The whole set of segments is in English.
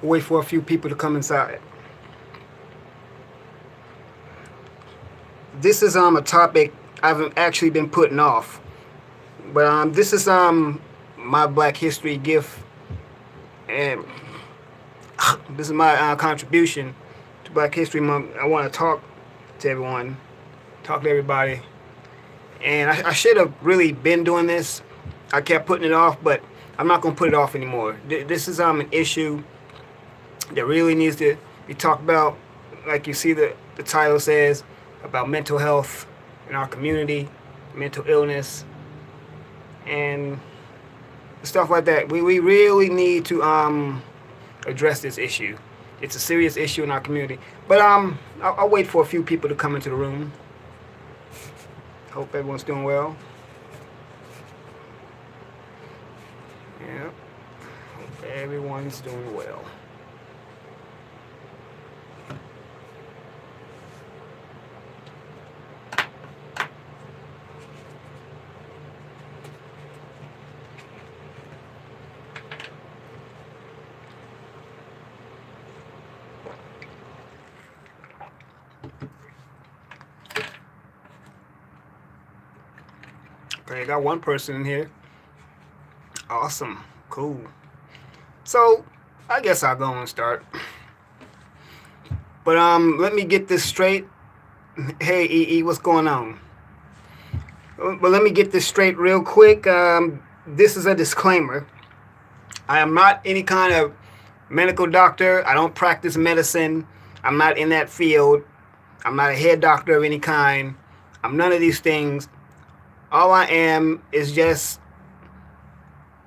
Wait for a few people to come inside. This is a topic I've actually been putting off, but this is my Black History gift, and this is my contribution to Black History Month. I want to talk to everyone, talk to everybody, and I should have really been doing this. I kept putting it off, but I'm not going to put it off anymore. This is an issue that really needs to be talked about. Like you see the title says, about mental health in our community, mental illness, and stuff like that. We really need to address this issue. It's a serious issue in our community. But I'll wait for a few people to come into the room. Hope everyone's doing well. Yeah. Hope everyone's doing well. Okay, I got one person in here. Awesome. Cool. So, I guess I'll go and start. But let me get this straight. Hey, EE, what's going on? But let me get this straight real quick. This is a disclaimer. I am not any kind of medical doctor. I don't practice medicine. I'm not in that field. I'm not a head doctor of any kind. I'm none of these things. All I am is just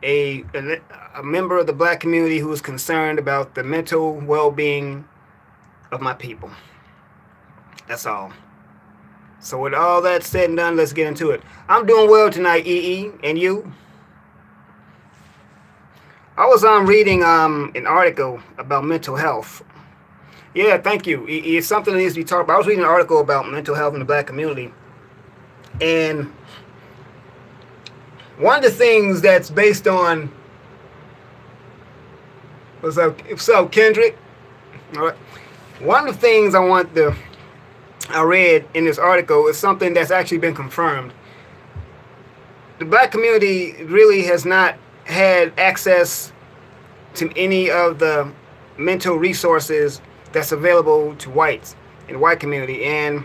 a member of the Black community who is concerned about the mental well-being of my people. That's all. So with all that said and done, let's get into it. I'm doing well tonight, EE, and you? I was reading an article about mental health. Yeah, thank you. EE, it's something that needs to be talked about. I was reading an article about mental health in the Black community, and one of the things that's based on, what's up, Kendrick? All right. One of the things I read in this article is something that's actually been confirmed. The Black community really has not had access to any of the mental resources that's available to whites in the white community. And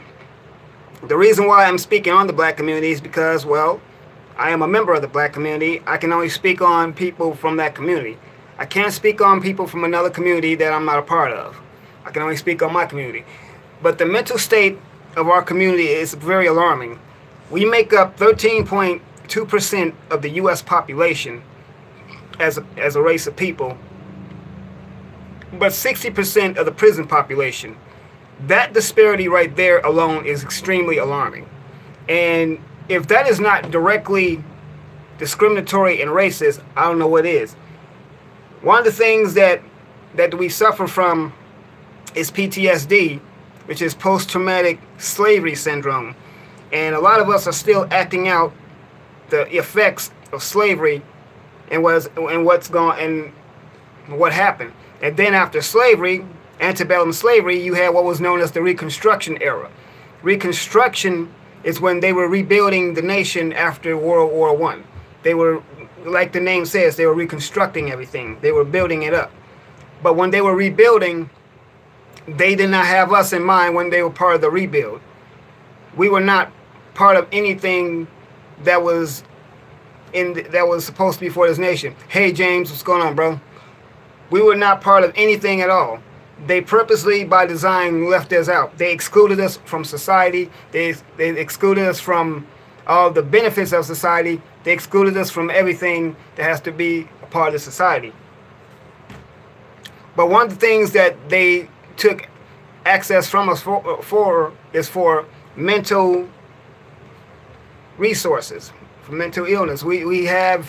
the reason why I'm speaking on the Black community is because, well, I am a member of the Black community. I can only speak on people from that community. I can't speak on people from another community that I'm not a part of. I can only speak on my community. But the mental state of our community is very alarming. We make up 13.2% of the U.S. population as a race of people, but 60% of the prison population. That disparity right there alone is extremely alarming. And if that is not directly discriminatory and racist, I don't know what is. One of the things that we suffer from is PTSD, which is post-traumatic slavery syndrome. And a lot of us are still acting out the effects of slavery and what happened. And then after slavery, antebellum slavery, you had what was known as the Reconstruction era. Reconstruction is when they were rebuilding the nation after World War I. They were, like the name says, they were reconstructing everything. They were building it up. But when they were rebuilding, they did not have us in mind when they were part of the rebuild. We were not part of anything that was supposed to be for this nation. Hey James, what's going on, bro? We were not part of anything at all. They purposely, by design, left us out. They excluded us from society. They excluded us from all the benefits of society. They excluded us from everything that has to be a part of society. But one of the things that they took access from us for is for mental resources, for mental illness. We hadn't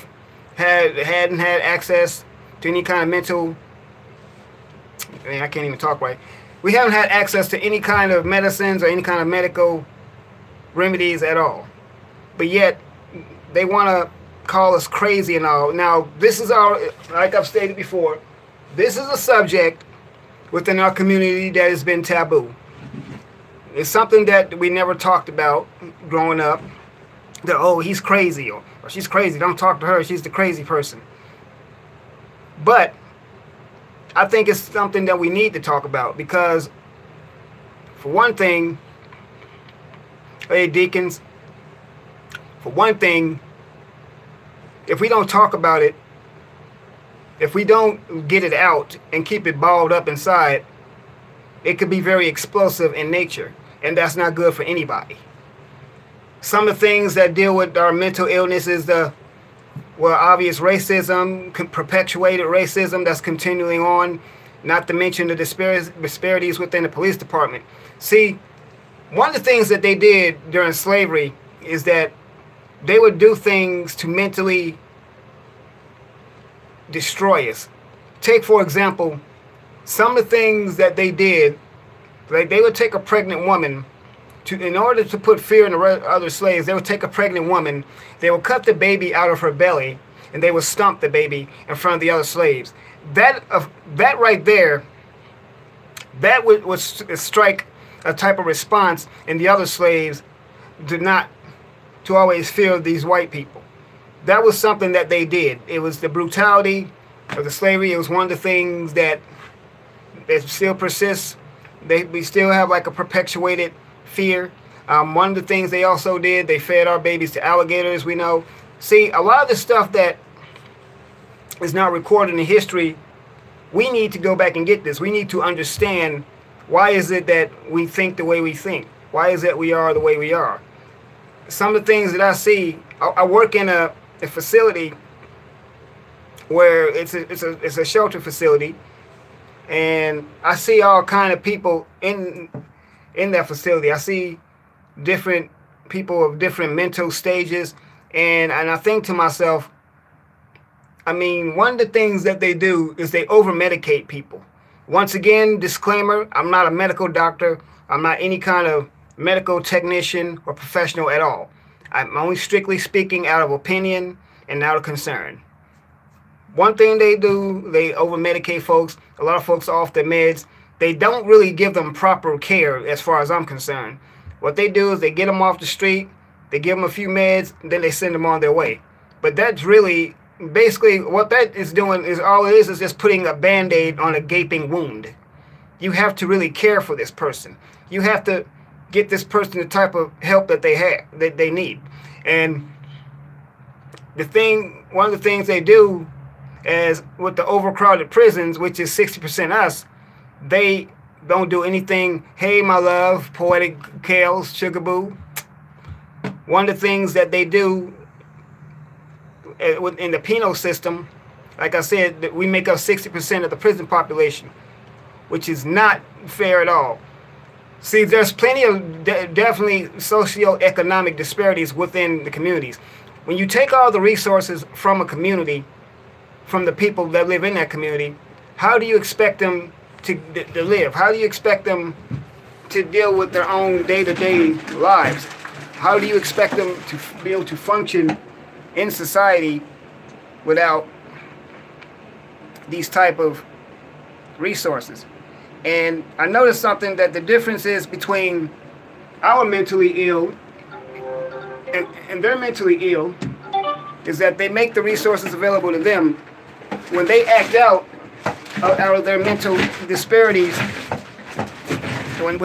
had access to any kind of mental, I can't even talk right. We haven't had access to any kind of medicines or any kind of medical remedies at all. But yet, they want to call us crazy and all. Now, this is our, like I've stated before, This is a subject within our community that has been taboo. It's something that we never talked about growing up. That, oh, he's crazy, or she's crazy. Don't talk to her. She's the crazy person. But I think it's something that we need to talk about because, for one thing, hey, deacons, for one thing, if we don't talk about it, if we don't get it out and keep it balled up inside, it could be very explosive in nature, and that's not good for anybody. Some of the things that deal with our mental illness is the, well, obvious racism, perpetuated racism that's continuing on, not to mention the disparities within the police department. See, one of the things that they did during slavery is that they would do things to mentally destroy us. Take, for example, some of the things that they did, like they would take a pregnant woman, in order to put fear in the other slaves, they would take a pregnant woman, they would cut the baby out of her belly, and they would stomp the baby in front of the other slaves. That right there, that would strike a type of response in the other slaves to always fear these white people. That was something that they did. It was the brutality of the slavery. It was one of the things that still persists. We still have like a perpetuated fear. One of the things they also did, they fed our babies to alligators, we know. See, a lot of the stuff that is not recorded in history, we need to go back and get this. We need to understand, why is it that we think the way we think? Why is it we are the way we are? Some of the things that I see, I work in a facility where it's a shelter facility, and I see all kind of people in that facility. I see different people of different mental stages, and I think to myself, I mean, one of the things that they do is they over-medicate people. Once again, disclaimer, I'm not a medical doctor. I'm not any kind of medical technician or professional at all. I'm only strictly speaking out of opinion and out of concern. One thing they do, they over-medicate folks. A lot of folks are off their meds. They don't really give them proper care as far as I'm concerned. What they do is they get them off the street, they give them a few meds, and then they send them on their way. But that's really, basically what that is doing is all it is just putting a Band-Aid on a gaping wound. You have to really care for this person. You have to get this person the type of help that they need. And one of the things they do, as with the overcrowded prisons, which is 60% us, they don't do anything. Hey, my love, poetic Kales, sugar boo. One of the things that they do in the penal system, like I said, that we make up 60% of the prison population, which is not fair at all. See, there's plenty of definitely socioeconomic disparities within the communities. When you take all the resources from a community, from the people that live in that community, how do you expect them to live? How do you expect them to deal with their own day-to-day lives? How do you expect them to be able to function in society without these type of resources? And I noticed something, that the difference is between our mentally ill and their mentally ill is that they make the resources available to them. When they act out of their mental disparities, when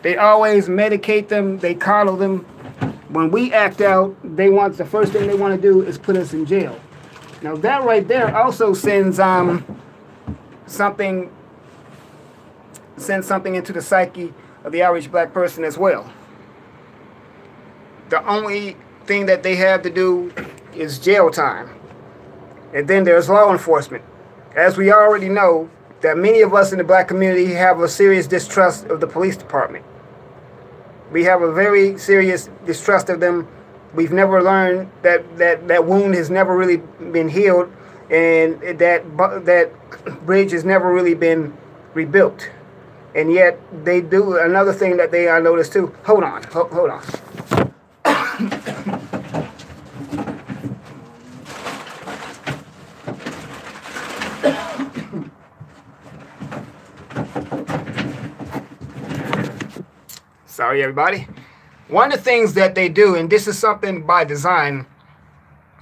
they always medicate them, they coddle them. When we act out, the first thing they want to do is put us in jail. Now that right there also sends something into the psyche of the average black person as well. The only thing that they have to do is jail time. And then there's law enforcement. As we already know, that many of us in the black community have a serious distrust of the police department. We have a very serious distrust of them. We've never learned that wound has never really been healed, and that bridge has never really been rebuilt. And yet they do another thing that I noticed too. Hold on. Sorry, everybody. One of the things that they do, and this is something by design,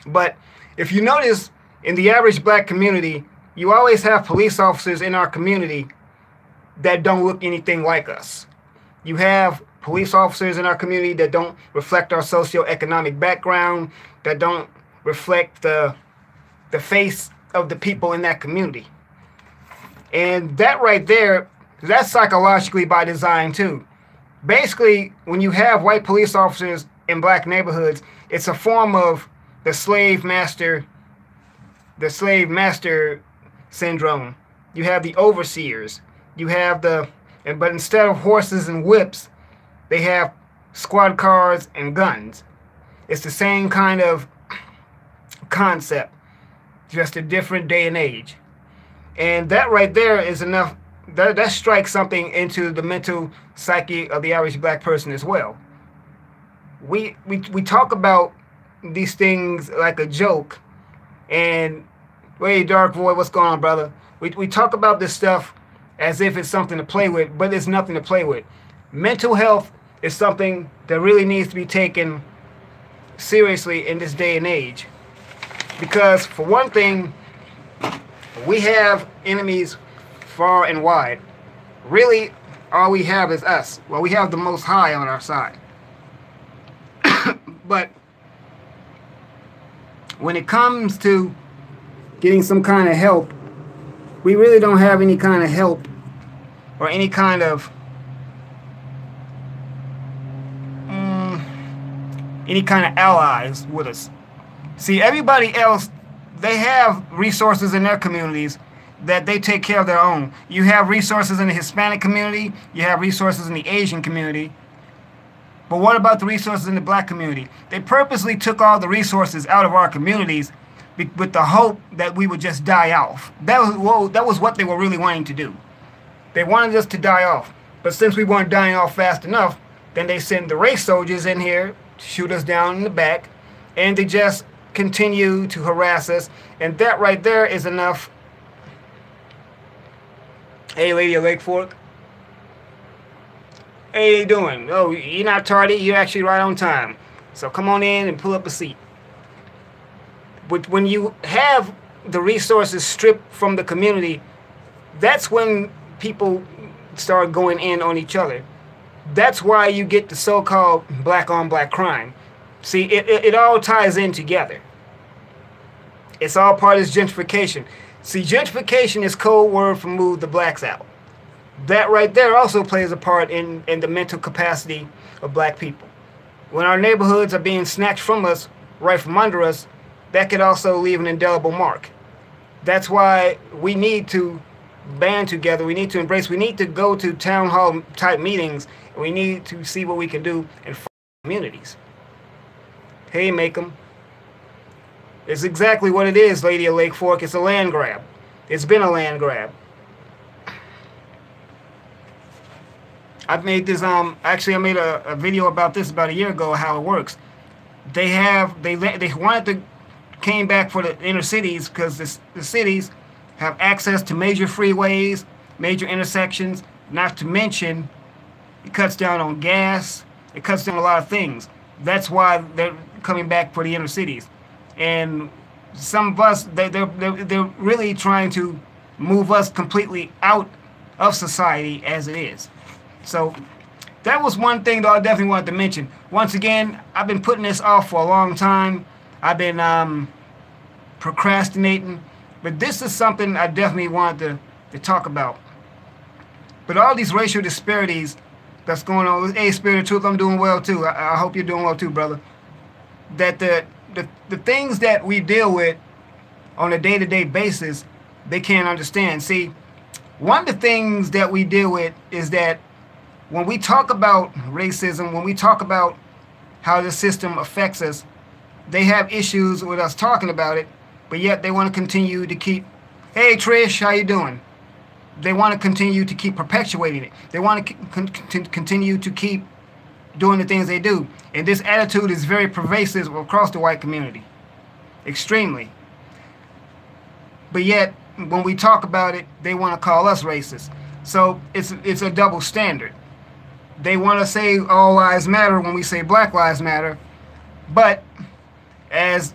but if you notice in the average black community, you always have police officers in our community that don't look anything like us. You have police officers in our community that don't reflect our socioeconomic background, that don't reflect the face of the people in that community. And that right there, that's psychologically by design too. Basically, when you have white police officers in black neighborhoods, it's a form of the slave master syndrome. You have the overseers. You have but instead of horses and whips, they have squad cars and guns. It's the same kind of concept, just a different day and age. And that right there is enough. That strikes something into the mental psyche of the average black person as well. We talk about these things like a joke, and hey, Dark Void, what's going on, brother? We talk about this stuff as if it's something to play with, but it's nothing to play with. Mental health is something that really needs to be taken seriously in this day and age, because for one thing, we have enemies far and wide. Really, all we have is us. Well, we have the Most High on our side. But when it comes to getting some kind of help, we really don't have any kind of help or any kind of allies with us. See, everybody else, they have resources in their communities that they take care of their own. You have resources in the Hispanic community, you have resources in the Asian community, but what about the resources in the black community? They purposely took all the resources out of our communities with the hope that we would just die off. That was what they were really wanting to do. They wanted us to die off. But since we weren't dying off fast enough, then they send the race soldiers in here to shoot us down in the back, and they just continue to harass us. And that right there is enough. Hey, Lady of Lake Fork. Hey, how you doing? Oh, you're not tardy. You're actually right on time. So come on in and pull up a seat. But when you have the resources stripped from the community, that's when people start going in on each other. That's why you get the so-called black-on-black crime. See, it all ties in together. It's all part of this gentrification. See, gentrification is code word for move the blacks out. That right there also plays a part in the mental capacity of black people. When our neighborhoods are being snatched from us, right from under us, that could also leave an indelible mark. That's why we need to band together. We need to embrace. We need to go to town hall type meetings. And we need to see what we can do in communities. Hey, make 'em. It's exactly what it is, Lady of Lake Fork. It's a land grab. It's been a land grab. I've made this, actually I made a video about this about a year ago, how it works. They wanted to, came back for the inner cities because the cities have access to major freeways, major intersections, not to mention it cuts down on gas, it cuts down a lot of things. That's why they're coming back for the inner cities. And some of us, they're really trying to move us completely out of society as it is. So that was one thing that I definitely wanted to mention. Once again, I've been putting this off for a long time. I've been procrastinating, but this is something I definitely wanted to talk about. But all these racial disparities that's going on, hey, Spirit of Truth, I'm doing well too. I hope you're doing well too, brother. That the things that we deal with on a day-to-day basis, they can't understand. See, one of the things that we deal with is that when we talk about racism, when we talk about how the system affects us, they have issues with us talking about it, but yet they want to continue to keep, hey Trish, how you doing? They want to continue to keep perpetuating it. They want to continue to keep doing the things they do. And this attitude is very pervasive across the white community. Extremely. But yet, when we talk about it, they want to call us racist. So it's a double standard. they want to say all lives matter when we say Black Lives Matter, but as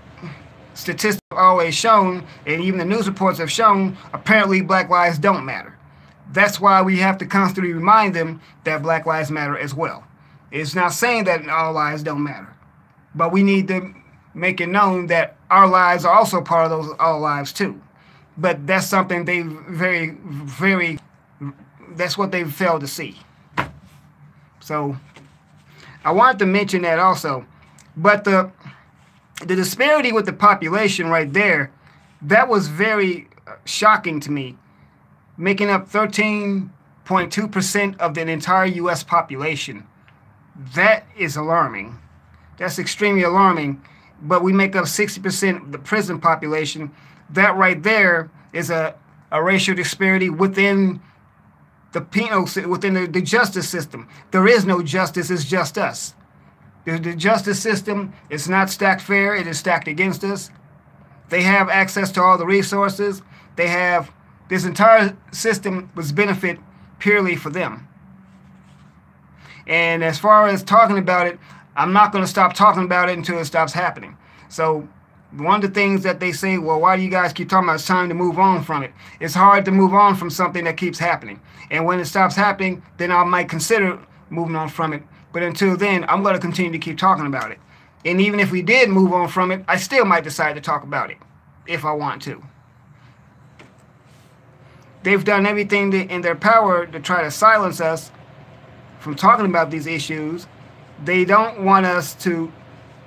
statistics have always shown, and even the news reports have shown, apparently Black lives don't matter. That's why we have to constantly remind them that Black lives matter as well. It's not saying that all lives don't matter, but we need to make it known that our lives are also part of those all lives too. But that's something they that's what they failed to see. So I wanted to mention that also. But the disparity with the population right there, that was very shocking to me. Making up 13.2% of the entire U.S. population. That is alarming. That's extremely alarming. But we make up 60% of the prison population. That right there is a racial disparity within the penal, within the justice system. There is no justice, it's just us. The justice system is not stacked fair, it is stacked against us. They have access to all the resources. They have, this entire system was benefit purely for them. And as far as talking about it, I'm not going to stop talking about it until it stops happening. So one of the things that they say, well, why do you guys keep talking about it's time to move on from it? It's hard to move on from something that keeps happening. And when it stops happening, then I might consider moving on from it. But until then, I'm going to continue to keep talking about it. And even if we did move on from it, I still might decide to talk about it if I want to. They've done everything in their power to try to silence us from talking about these issues. They don't want us to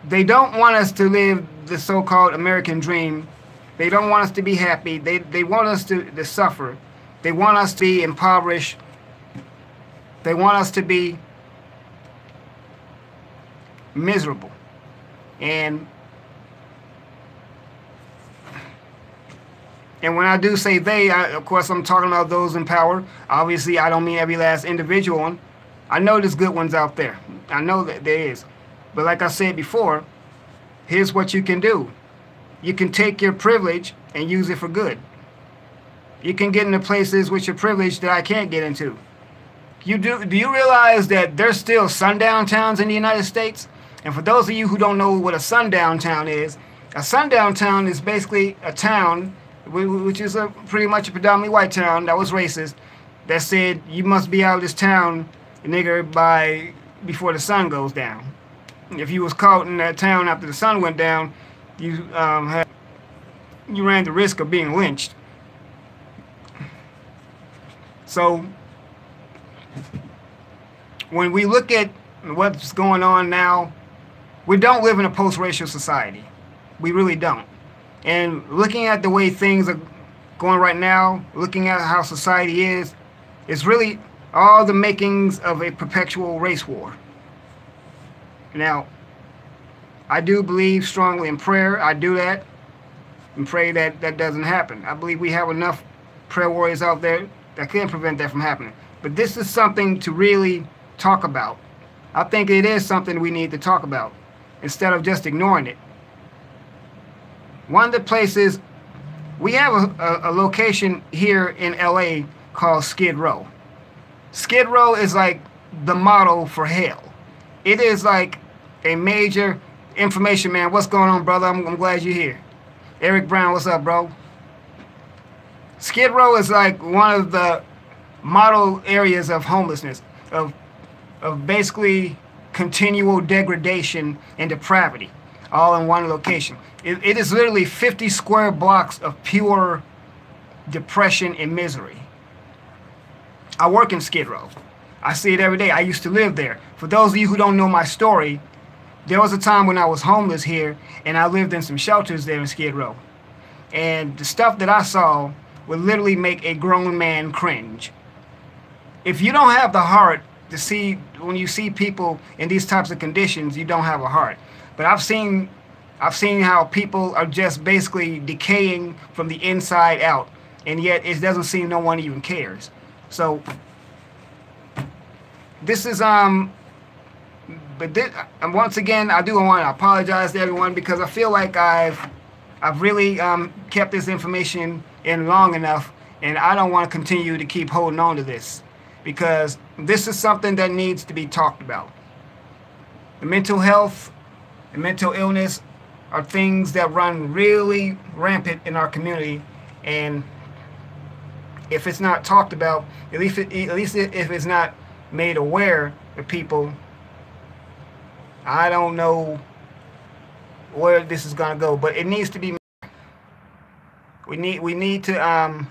live the so-called American dream. They don't want us to be happy. They want us to suffer. They want us to be impoverished. They want us to be miserable. And when I do say they, of course, I'm talking about those in power. Obviously, I don't mean every last individual one. I know there's good ones out there. I know that there is. But like I said before, here's what you can do. You can take your privilege and use it for good. You can get into places with your privilege that I can't get into. Do you realize that there's still sundown towns in the United States? And for those of you who don't know what a sundown town is basically a town, which is pretty much a predominantly white town that was racist, that said you must be out of this town, nigger, before the sun goes down. If you was caught in that town after the sun went down, you ran the risk of being lynched. So when we look at what's going on now, we don't live in a post-racial society. We really don't. And looking at the way things are going right now, looking at how society is, it's really all the makings of a perpetual race war. Now, I do believe strongly in prayer. I do that and pray that that doesn't happen. I believe we have enough prayer warriors out there that can prevent that from happening. But this is something to really talk about. I think it is something we need to talk about instead of just ignoring it. One of the places, we have a location here in LA called Skid Row. Skid Row is like the model for hell. It is like a major information man. What's going on, brother? I'm glad you're here. Eric Brown, what's up, bro? Skid Row is like one of the model areas of homelessness, of basically continual degradation and depravity, all in one location. It is literally 50 square blocks of pure depression and misery. I work in Skid Row. I see it every day. I used to live there. For those of you who don't know my story, there was a time when I was homeless here, and I lived in some shelters there in Skid Row. And the stuff that I saw would literally make a grown man cringe. If you don't have the heart to see, when you see people in these types of conditions, you don't have a heart. But I've seen how people are just basically decaying from the inside out, and yet it doesn't seem no one even cares. So this is once again, I do want to apologize to everyone because I feel like I've really kept this information in long enough, and I don't want to continue to keep holding on to this. because this is something that needs to be talked about. The mental health and mental illness are things that run really rampant in our community, and if it's not talked about, at least if it's not made aware of people, I don't know where this is gonna go, but it needs to be. We need to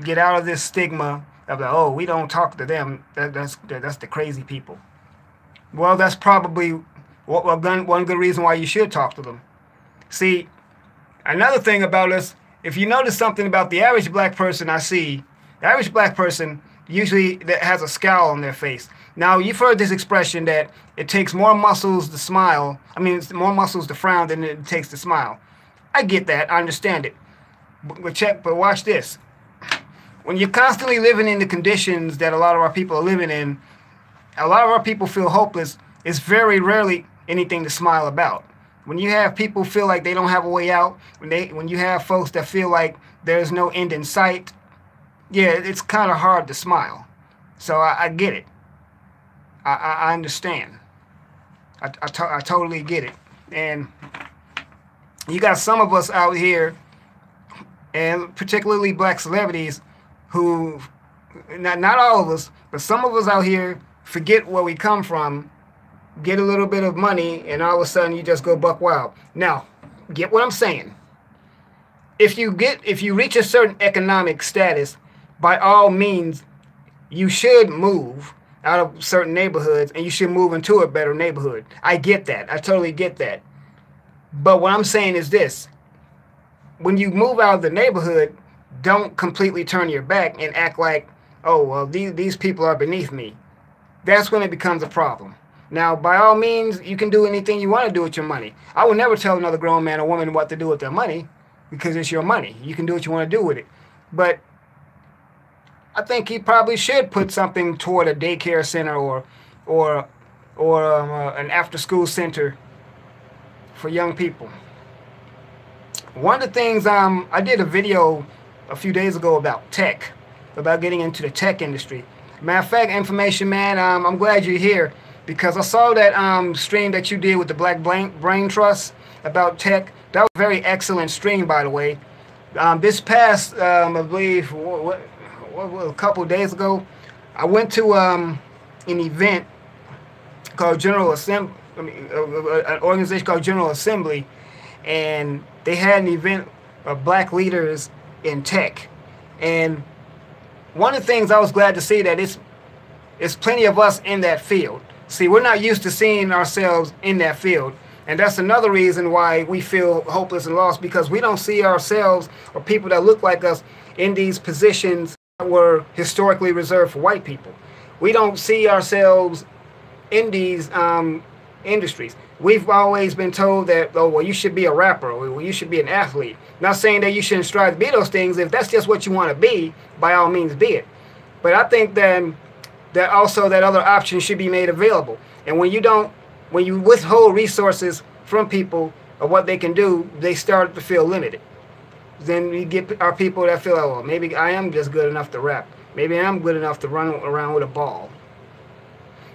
get out of this stigma of like, oh, we don't talk to them. That's the crazy people. Well, that's probably one good reason why you should talk to them. See, another thing about us, if you notice something about the average black person I see, the average black person usually that has a scowl on their face. Now, you've heard this expression that it takes more muscles to smile. I mean, it's more muscles to frown than it takes to smile. I get that. I understand it. But watch this. When you're constantly living in the conditions that a lot of our people are living in, a lot of our people feel hopeless. It's very rarely anything to smile about. When you have people feel like they don't have a way out, when you have folks that feel like there's no end in sight, yeah, it's kind of hard to smile. So I get it. I understand. I totally get it. And you got some of us out here, and particularly black celebrities, who, not all of us, but some of us out here forget where we come from, get a little bit of money, and all of a sudden you just go buck wild. Now, get what I'm saying. If you reach a certain economic status, by all means, you should move out of certain neighborhoods and you should move into a better neighborhood. I get that. I totally get that. But what I'm saying is this. When you move out of the neighborhood, don't completely turn your back and act like, oh, well, these people are beneath me. That's when it becomes a problem. Now, by all means, you can do anything you want to do with your money. I would never tell another grown man or woman what to do with their money, because it's your money. You can do what you want to do with it. But I think he probably should put something toward a daycare center or an after-school center for young people. One of the things, I did a video a few days ago about tech, about getting into the tech industry. Matter of fact, information man, I'm glad you're here, because I saw that stream that you did with the Black Brain Trust about tech. That was a very excellent stream, by the way. This past, I believe, a couple of days ago, I went to an event called General Assembly, an organization called General Assembly, and they had an event of black leaders in tech. And one of the things I was glad to see that it's plenty of us in that field. See, we're not used to seeing ourselves in that field. And that's another reason why we feel hopeless and lost, because we don't see ourselves or people that look like us in these positions that were historically reserved for white people. We don't see ourselves in these industries. We've always been told that, oh, well, you should be a rapper, or well, you should be an athlete. Not saying that you shouldn't strive to be those things. If that's just what you want to be, by all means be it. But I think then that also that other options should be made available. And when you withhold resources from people of what they can do, they start to feel limited. Then you get our people that feel, oh, well, maybe I am just good enough to rap. Maybe I'm good enough to run around with a ball.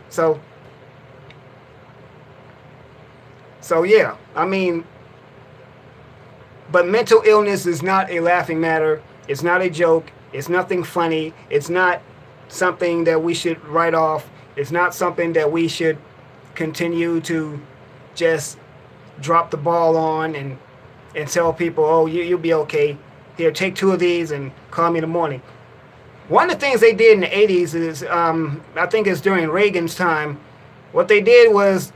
So yeah, I mean, but mental illness is not a laughing matter. It's not a joke. It's nothing funny. It's not something that we should write off. It's not something that we should continue to just drop the ball on and tell people, oh, you'll be okay. Here, take 2 of these and call me in the morning. One of the things they did in the 80s is, I think it's during Reagan's time, what they did was,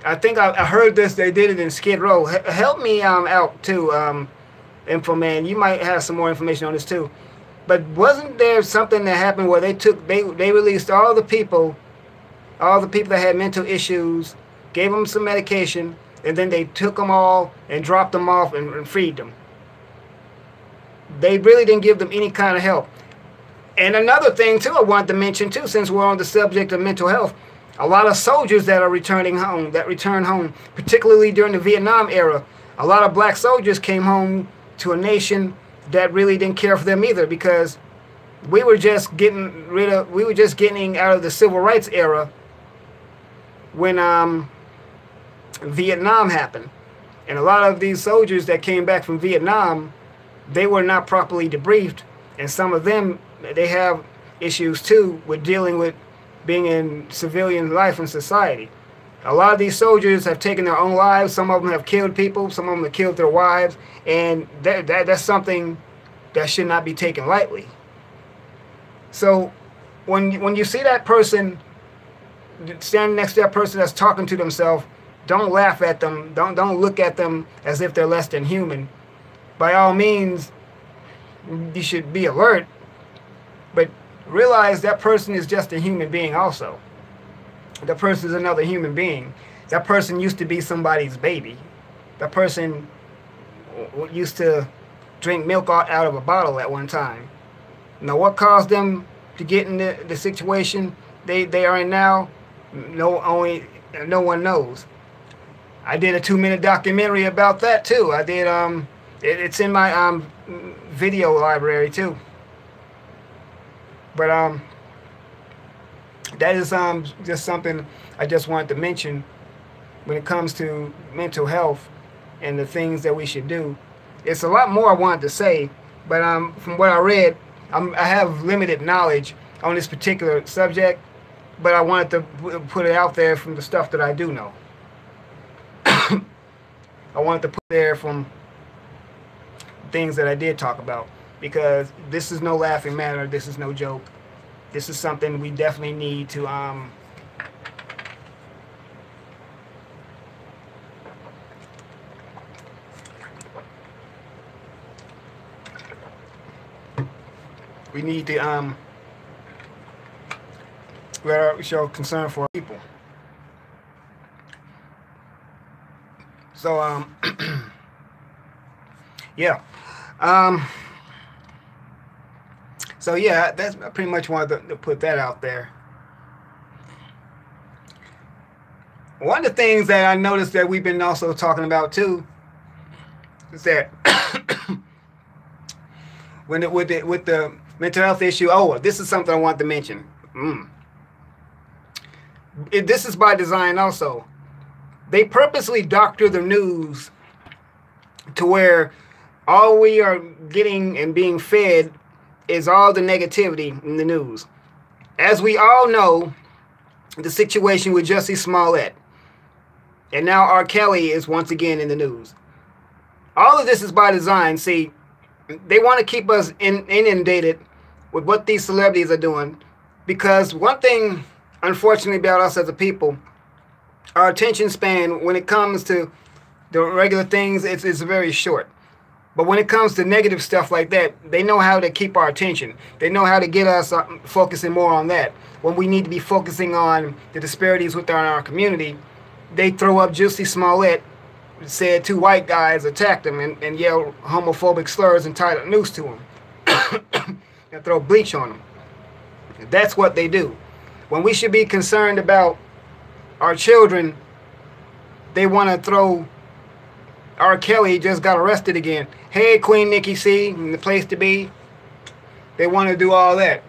I think I heard this, they did it in Skid Row. Help me out too, Info Man. You might have some more information on this too. But wasn't there something that happened where they released all the people that had mental issues, gave them some medication, and then they took them all and dropped them off and freed them? They really didn't give them any kind of help. And another thing too I wanted to mention too, since we're on the subject of mental health, a lot of soldiers that are return home, particularly during the Vietnam era, a lot of black soldiers came home to a nation that really didn't care for them either, because we were just getting out of the civil rights era when Vietnam happened. And a lot of these soldiers that came back from Vietnam, they were not properly debriefed, and some of them, they have issues too with dealing with being in civilian life and society. A lot of these soldiers have taken their own lives. Some of them have killed people. Some of them have killed their wives, and that's something that should not be taken lightly. So when you see that person standing next to that person that's talking to themselves, don't laugh at them. Don't look at them as if they're less than human. By all means, you should be alert, but realize that person is just a human being also. That person is another human being. That person used to be somebody's baby. That person used to drink milk out of a bottle at one time. Now, what caused them to get in the situation they are in now? No one knows. I did a 2-minute documentary about that too. I did it's in my video library too. But that is just something I just wanted to mention when it comes to mental health and the things that we should do. It's a lot more I wanted to say, but from what I read, I have limited knowledge on this particular subject, but I wanted to put it out there from the stuff that I do know. I wanted to put there from things that I did talk about, because this is no laughing matter. This is no joke. This is something we definitely need to show concern for our people. So yeah. So yeah, that's I pretty much wanted to put that out there. One of the things that I noticed that we've been also talking about too is that with the mental health issue. Oh, this is something I want to mention. This is by design also. They purposely doctor the news to where all we are getting and being fed is all the negativity in the news. As we all know, the situation with Jussie Smollett, and now R. Kelly is once again in the news. All of this is by design. See, they want to keep us inundated with what these celebrities are doing, because one thing, unfortunately, about us as a people, our attention span when it comes to the regular things, it's very short. But when it comes to negative stuff like that, they know how to keep our attention. They know how to get us focusing more on that. When we need to be focusing on the disparities within our community, they throw up Jussie Smollett, said 2 white guys attacked him and yelled homophobic slurs and tied a noose to him. And throw bleach on him. That's what they do. When we should be concerned about our children, they want to throw R. Kelly just got arrested again. Hey, Queen Nikki C, in the place to be. They want to do all that.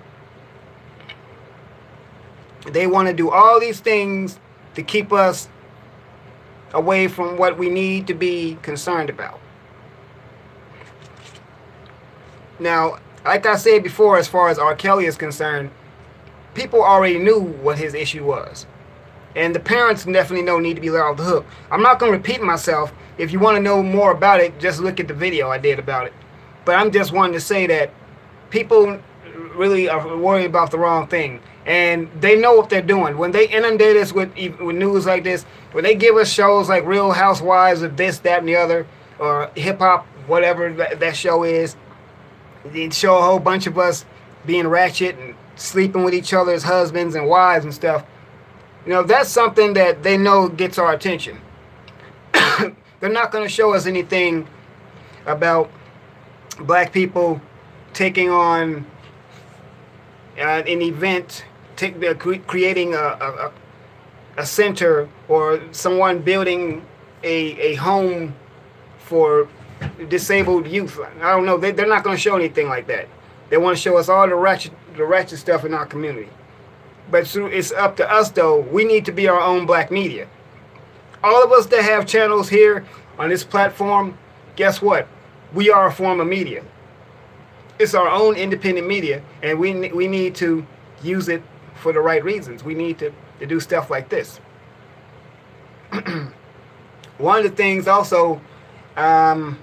They want to do all these things to keep us away from what we need to be concerned about. Now, like I said before, as far as R. Kelly is concerned, people already knew what his issue was. And the parents definitely need to be let off the hook. I'm not going to repeat myself. If you want to know more about it, just look at the video I did about it. But I'm just wanting to say that people really are worried about the wrong thing. And they know what they're doing. When they inundate us with news like this, when they give us shows like Real Housewives of this, that, and the other, or hip-hop, whatever that show is, they show a whole bunch of us being ratchet and sleeping with each other's husbands and wives and stuff. You know, that's something that they know gets our attention. They're not going to show us anything about black people taking on an event, creating a center, or someone building a home for disabled youth. I don't know. They're not going to show anything like that. They want to show us all the ratchet stuff in our community. But it's up to us, though. We need to be our own black media. All of us that have channels here on this platform, guess what? We are a form of media. It's our own independent media, and we need to use it for the right reasons. We need to do stuff like this. One of the things also I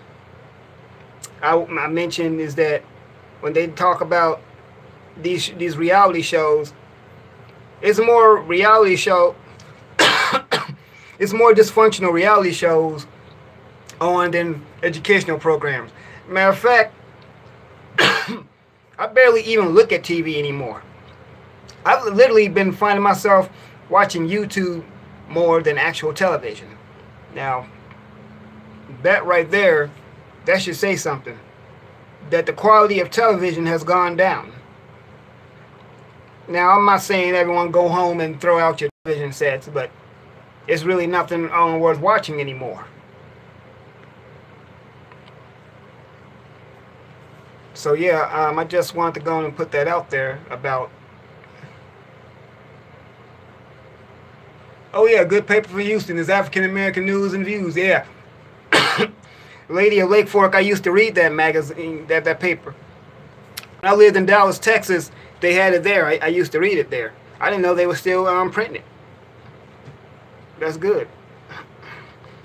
mentioned is that when they talk about these reality shows, it's more reality show. It's more dysfunctional reality shows on than educational programs. Matter of fact, I barely even look at TV anymore. I've literally been finding myself watching YouTube more than actual television. Now, that right there, that should say something. That the quality of television has gone down. Now, I'm not saying everyone go home and throw out your television sets, but it's really nothing worth watching anymore. So yeah, I just wanted to go and put that out there about. Oh yeah, good paper for Houston is African American News and Views. Yeah, Lady of Lake Fork. I used to read that magazine, that paper. When I lived in Dallas, Texas, they had it there. I used to read it there. I didn't know they were still printing it. That's good.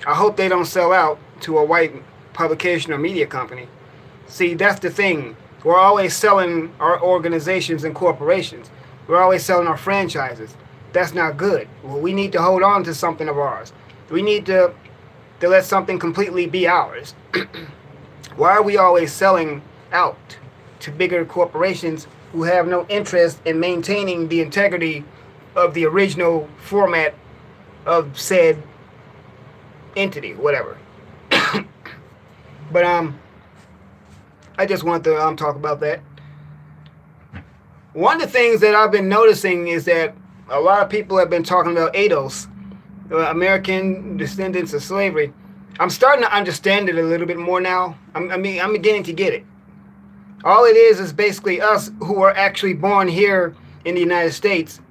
I hope they don't sell out to a white publication or media company. See, that's the thing. We're always selling our organizations and corporations. We're always selling our franchises. That's not good. Well, we need to hold on to something of ours. We need to let something completely be ours. Why are we always selling out to bigger corporations who have no interest in maintaining the integrity of the original format of said entity, whatever? But I just want to talk about that. One of the things that I've been noticing is that a lot of people have been talking about ADOS, American Descendants of Slavery. I'm starting to understand it a little bit more now. I'm beginning to get it. All it is basically us who are actually born here in the United States,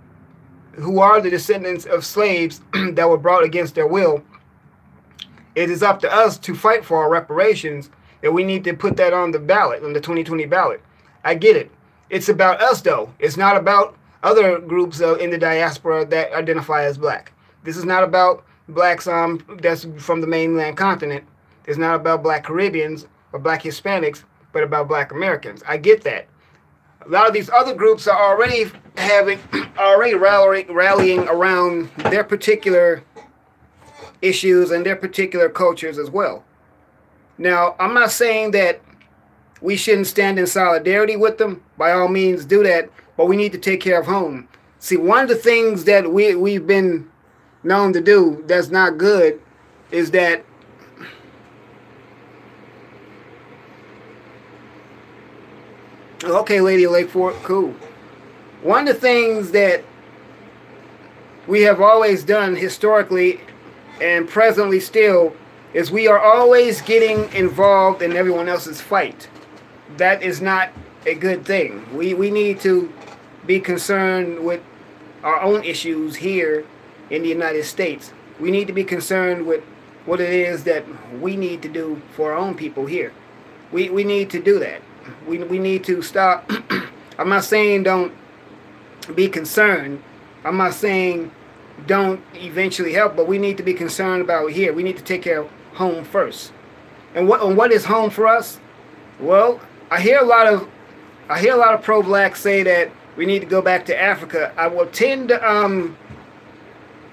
who are the descendants of slaves that were brought against their will. It is up to us to fight for our reparations, and we need to put that on the ballot, on the 2020 ballot. I get it. It's about us, though. It's not about other groups in the diaspora that identify as black. This is not about blacks that's from the mainland continent. It's not about black Caribbeans or black Hispanics, but about black Americans. I get that. A lot of these other groups are already rallying around their particular issues and their particular cultures as well. Now, I'm not saying that we shouldn't stand in solidarity with them. By all means, do that. But we need to take care of home. See, one of the things that we've been known to do that's not good is that okay, Lady of Lake Fork, cool. One of the things that we have always done historically and presently still is we are always getting involved in everyone else's fight. That is not a good thing. We need to be concerned with our own issues here in the United States. We need to be concerned with what it is that we need to do for our own people here. We need to do that. We need to stop. I'm not saying don't be concerned. I'm not saying don't eventually help, but we need to be concerned about here. We need to take care of home first. And what is home for us? Well, I hear a lot of pro-blacks say that we need to go back to Africa. I will tend to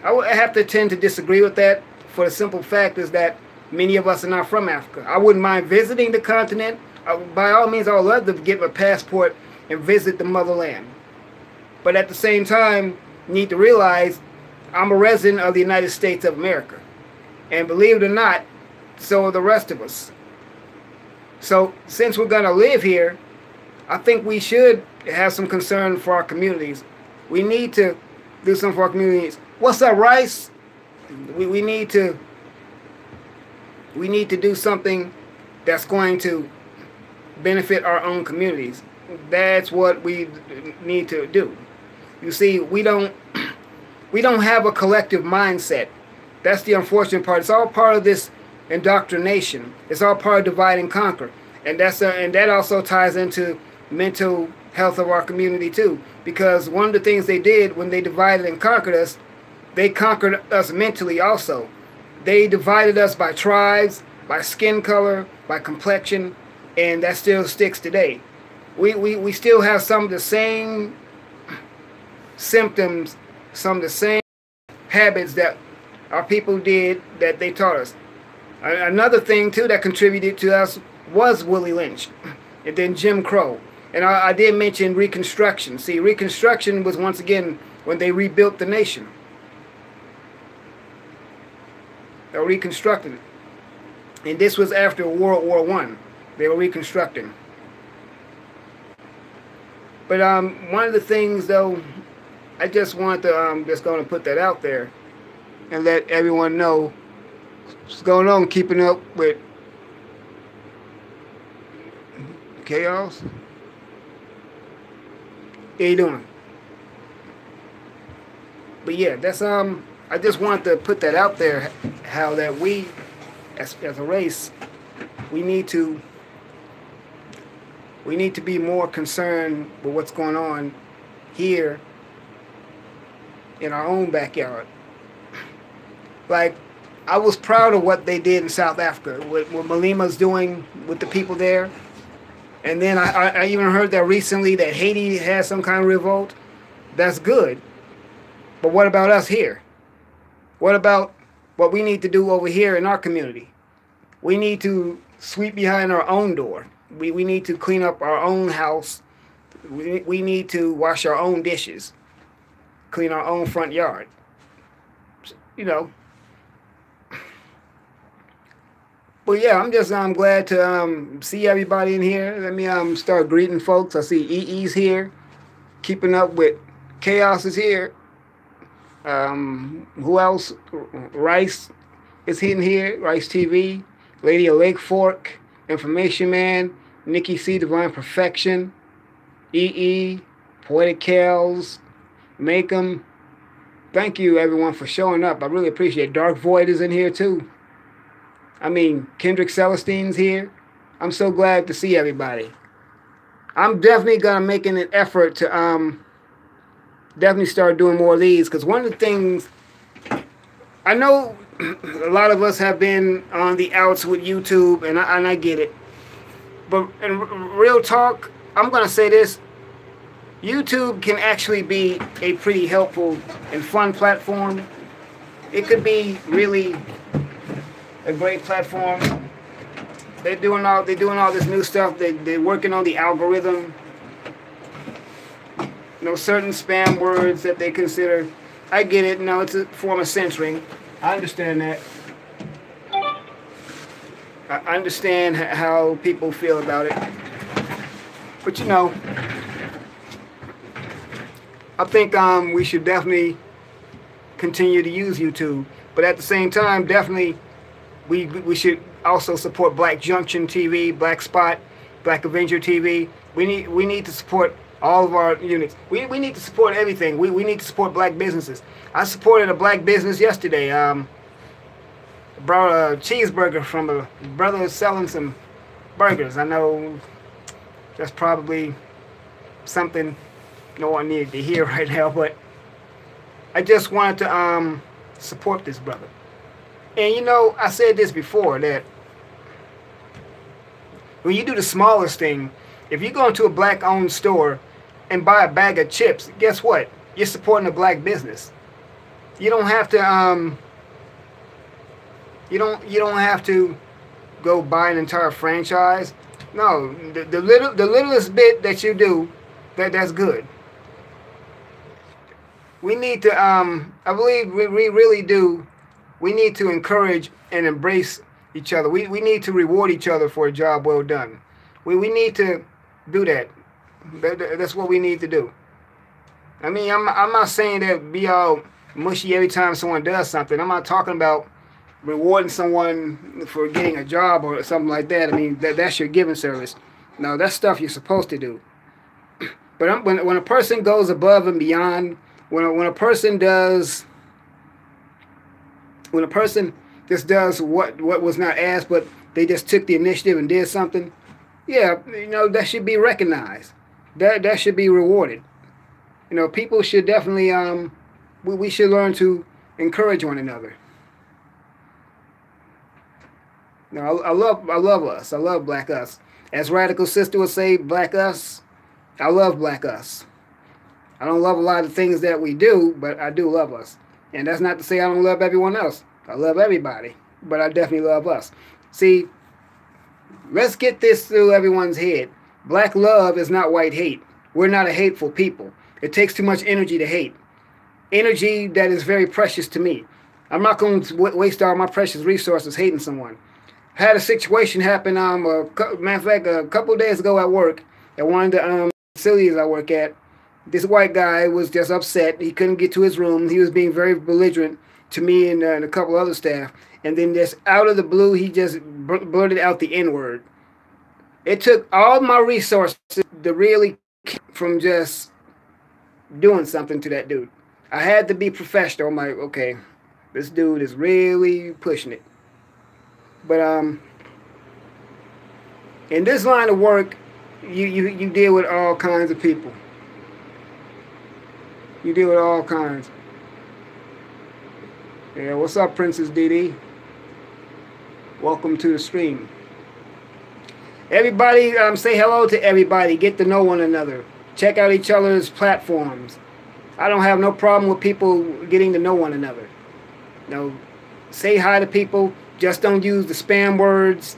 I would have to tend to disagree with that, for the simple fact is that many of us are not from Africa. I wouldn't mind visiting the continent. By all means, I would love to get a passport and visit the motherland. But at the same time, you need to realize I'm a resident of the United States of America. And believe it or not, so are the rest of us. So since we're going to live here, I think we should have some concern for our communities. We need to do something for our communities. What's up, Rice? We need to do something that's going to benefit our own communities. that's what we need to do. You see, we don't have a collective mindset. That's the unfortunate part. It's all part of this indoctrination. It's all part of divide and conquer, and that also ties into mental health of our community too. Because one of the things they did when they divided and conquered us, they conquered us mentally also. They divided us by tribes, by skin color, by complexion, and that still sticks today. We still have some of the same symptoms, some of the same habits that our people did that they taught us. Another thing too that contributed to us was Willie Lynch, and then Jim Crow. And I did mention Reconstruction. See, Reconstruction was once again when they rebuilt the nation. They reconstructed it. And this was after World War I. They were reconstructing. But one of the things, though, I just want to just going to put that out there and let everyone know what's going on, keeping up with chaos. How you doing? But yeah, that's I just want to put that out there, how that we as a race, we need to be more concerned with what's going on here in our own backyard. Like, I was proud of what they did in South Africa, what Malima's doing with the people there. And then I even heard that recently that Haiti has some kind of revolt. That's good. But what about us here? What about what we need to do over here in our community? We need to sweep behind our own door. We need to clean up our own house. We need to wash our own dishes. Clean our own front yard. You know. But yeah, I'm glad to see everybody in here. Let me start greeting folks. I see EE's here. Keeping up with chaos is here. Who else? Rice is in here. Rice TV. Lady of Lake Fork. Information Man. Nikki C. Divine Perfection. EE. Poetic Kales. Make 'em. Thank you everyone for showing up. I really appreciate it. Dark Void is in here too. I mean, Kendrick Celestine's here. I'm so glad to see everybody. I'm definitely gonna make an effort to definitely start doing more of these, because one of the things I know a lot of us have been on the outs with YouTube, and I get it. But in real talk, I'm gonna say this: YouTube can actually be a pretty helpful and fun platform. It could be really a great platform. They're doing all this new stuff. They're working on the algorithm. You know, certain spam words that they consider. I get it. No, it's a form of censoring. I understand that. I understand how people feel about it. But you know, I think we should definitely continue to use YouTube. But at the same time, definitely we should also support Black Junction TV, Black Spot, Black Avenger TV. We need to support all of our units. We need to support everything. We need to support black businesses. I supported a black business yesterday. Brought a cheeseburger from a brother selling some burgers. I know that's probably something no one needed to hear right now, but I just wanted to support this brother. And you know, I said this before, that when you do the smallest thing, if you go into a black-owned store and buy a bag of chips, guess what? You're supporting a black business. You don't have to you don't have to go buy an entire franchise. No, the littlest bit that you do, that's good. We need to I believe we really do. We need to encourage and embrace each other. We need to reward each other for a job well done. We need to do that. That's what we need to do. I mean, I'm not saying that be all mushy every time someone does something. I'm not talking about rewarding someone for getting a job or something like that. I mean, that's your giving service. No, that's stuff you're supposed to do. But when a person goes above and beyond, when a person just does what was not asked, but they just took the initiative and did something, yeah, you know, that should be recognized. That should be rewarded. You know, people should definitely we should learn to encourage one another. No, I love us. I love Black Us. As Radical Sister would say, Black Us. I love Black Us. I don't love a lot of things that we do, but I do love us. And that's not to say I don't love everyone else. I love everybody, but I definitely love us. See, let's get this through everyone's head. Black love is not white hate. We're not a hateful people. It takes too much energy to hate. Energy that is very precious to me. I'm not going to waste all my precious resources hating someone. I had a situation happen, matter of fact, a couple of days ago at work, at one of the facilities I work at. This white guy was just upset. He couldn't get to his room. He was being very belligerent to me and a couple other staff. And then just out of the blue, he just blurted out the N-word. It took all my resources to really keep from just doing something to that dude. I had to be professional. I'm like, okay, this dude is really pushing it. But in this line of work, you deal with all kinds of people. You deal with all kinds. Yeah, what's up, Princess DD? Welcome to the stream. Everybody, say hello to everybody. Get to know one another. Check out each other's platforms. I don't have no problem with people getting to know one another. No, say hi to people. Just don't use the spam words.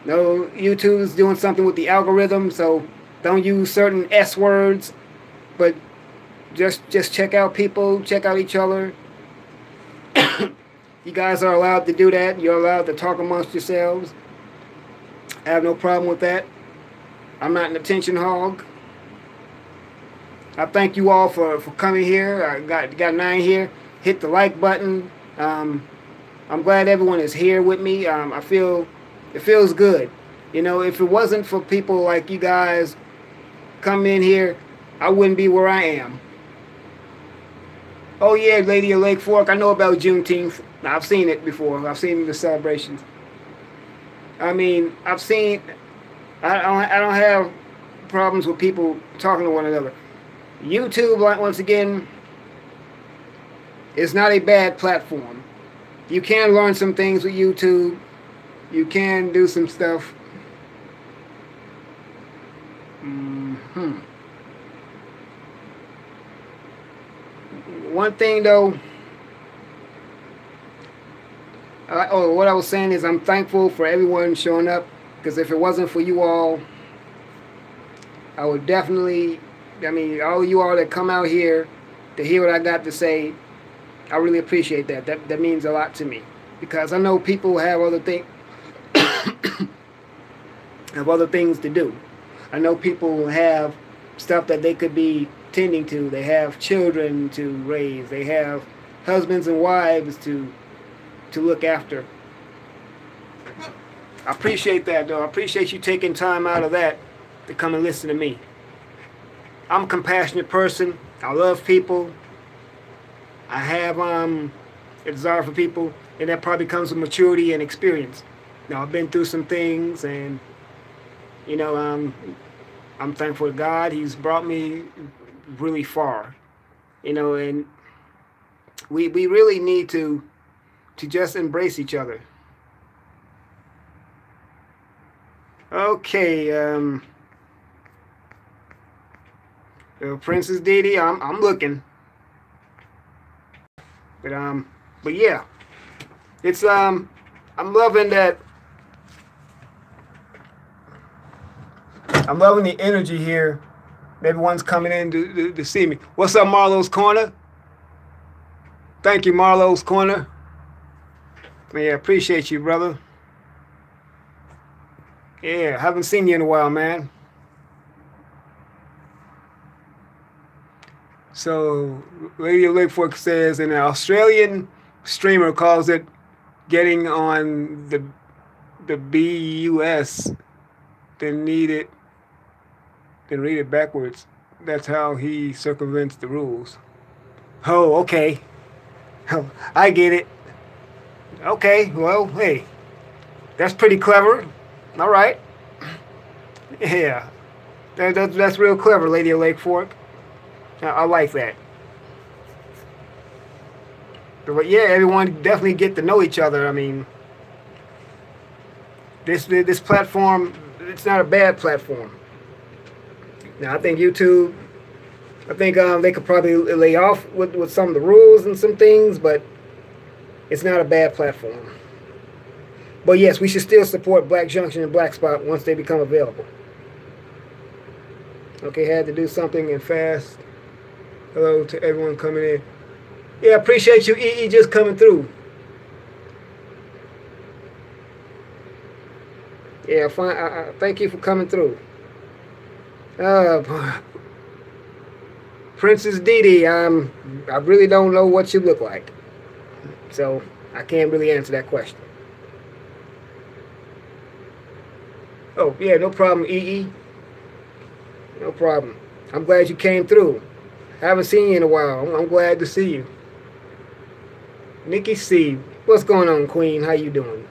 No, YouTube's doing something with the algorithm, so don't use certain S words. But just check out people, check out each other. You guys are allowed to do that. You're allowed to talk amongst yourselves. I have no problem with that. I'm not an attention hog. I thank you all for coming here. I got 9 here. Hit the like button. I'm glad everyone is here with me. I feel it feels good. You know, if it wasn't for people like you guys coming in here, I wouldn't be where I am. Oh yeah, Lady of Lake Fork. I know about Juneteenth. I've seen it before. I've seen the celebrations. I mean, I've seen. I don't have problems with people talking to one another. YouTube, like, once again, is not a bad platform. You can learn some things with YouTube. You can do some stuff. One thing though, what I was saying is I'm thankful for everyone showing up, because if it wasn't for you all, I would definitely, I mean, all you all that come out here to hear what I got to say, I really appreciate that. That means a lot to me, because I know people have other things to do. I know people have stuff that they could be tending to. They have children to raise. They have husbands and wives to look after. I appreciate that, though. I appreciate you taking time out of that to come and listen to me. I'm a compassionate person. I love people. I have a desire for people, and that probably comes with maturity and experience. Now, I've been through some things, and you know, I'm thankful to God. He's brought me really far, you know, and we really need to just embrace each other. Okay, Princess Didi, I'm looking, but yeah, it's I'm loving that. I'm loving the energy here. Everyone's coming in to see me. What's up, Marlowe's Corner? Thank you, Marlowe's Corner. Yeah, appreciate you, brother. Yeah, haven't seen you in a while, man. So, Lady of Lake Fork says an Australian streamer calls it getting on the BUS, then read it backwards. that's how he circumvents the rules. Oh, okay. Oh, I get it. Okay, well, hey, that's pretty clever. All right. Yeah, that's real clever, Lady of Lake Fork. I like that. But yeah, everyone definitely get to know each other. I mean, this platform, it's not a bad platform. Now, I think YouTube, I think they could probably lay off with some of the rules and some things, but it's not a bad platform. But yes, we should still support Black Junction and Black Spot once they become available. Okay, had to do something and fast. Hello to everyone coming in. Yeah, appreciate you, EE, just coming through. Yeah, fine. Thank you for coming through. Princess Didi, I really don't know what you look like, so I can't really answer that question. Oh, yeah, no problem, EE. No problem. I'm glad you came through. I haven't seen you in a while. I'm glad to see you. Nikki C, what's going on, Queen? How you doing?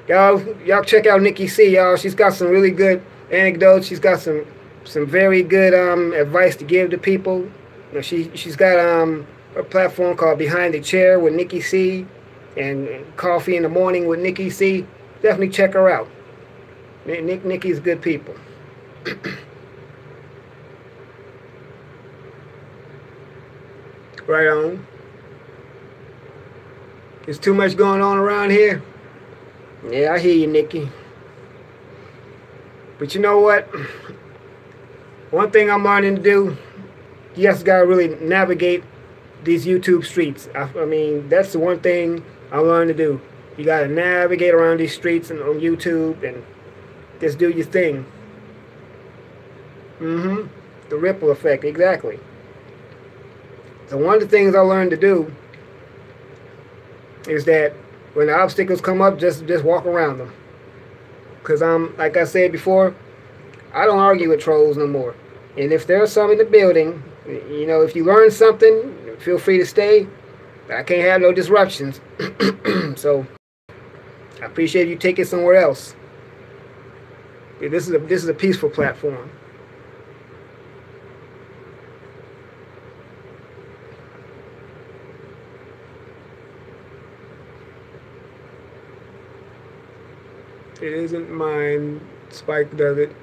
Y'all check out Nikki C, y'all. She's got some really good anecdotes. She's got some very good advice to give to people. You know, she's got a platform called Behind the Chair with Nikki C and Coffee in the Morning with Nikki C. Definitely check her out. Nikki's good people. Right on. There's too much going on around here. Yeah, I hear you, Nikki. But you know what? One thing I'm learning to do, you just gotta really navigate these YouTube streets. I mean, that's the one thing I'm learning to do. You gotta navigate around these streets and on YouTube and just do your thing. The ripple effect, exactly. So one of the things I learned to do is that when the obstacles come up, just walk around them. Because like I said before, I don't argue with trolls no more. And if there's some in the building, you know, if you learn something, feel free to stay. I can't have no disruptions. So I appreciate you taking it somewhere else. This is a peaceful platform. It isn't mine. Spike does it.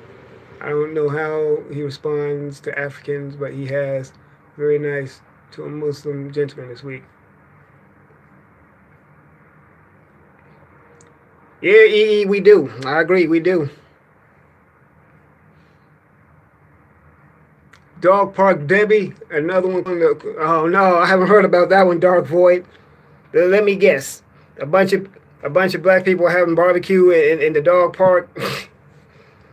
I don't know how he responds to Africans, but he has. Very nice to a Muslim gentleman this week. Yeah, EE, we do. I agree, we do. Dog Park Debbie, another one. Oh no, I haven't heard about that one. Dark Void. Let me guess. A bunch of black people having barbecue in the dog park.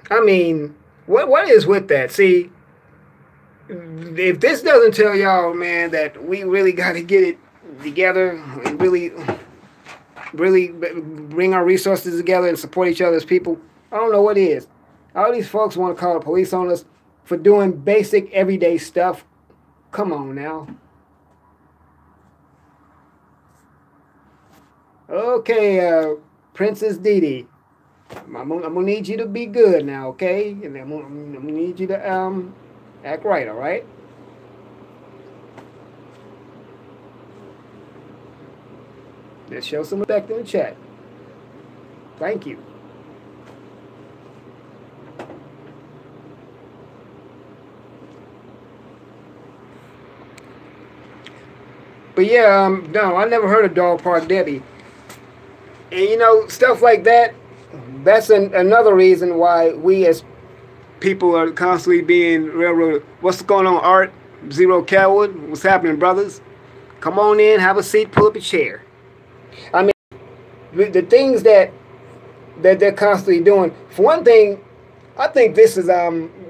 I mean, what is with that? See, if this doesn't tell y'all, man, that we really got to get it together and really bring our resources together and support each other as people, I don't know what is. All these folks want to call the police on us for doing basic everyday stuff. Come on now. Okay, Princess Didi, I'm gonna need you to be good now, okay? And I'm gonna need you to act right, all right? Let's show some respect in the chat. Thank you. But yeah, no, I never heard of Dog Park Debbie. And you know, stuff like that, that's another reason why we as people are constantly being railroaded. What's going on, Art? Zero Calwood? What's happening, brothers? Come on in, have a seat, pull up a chair. I mean, the things that they're constantly doing. For one thing, I think this is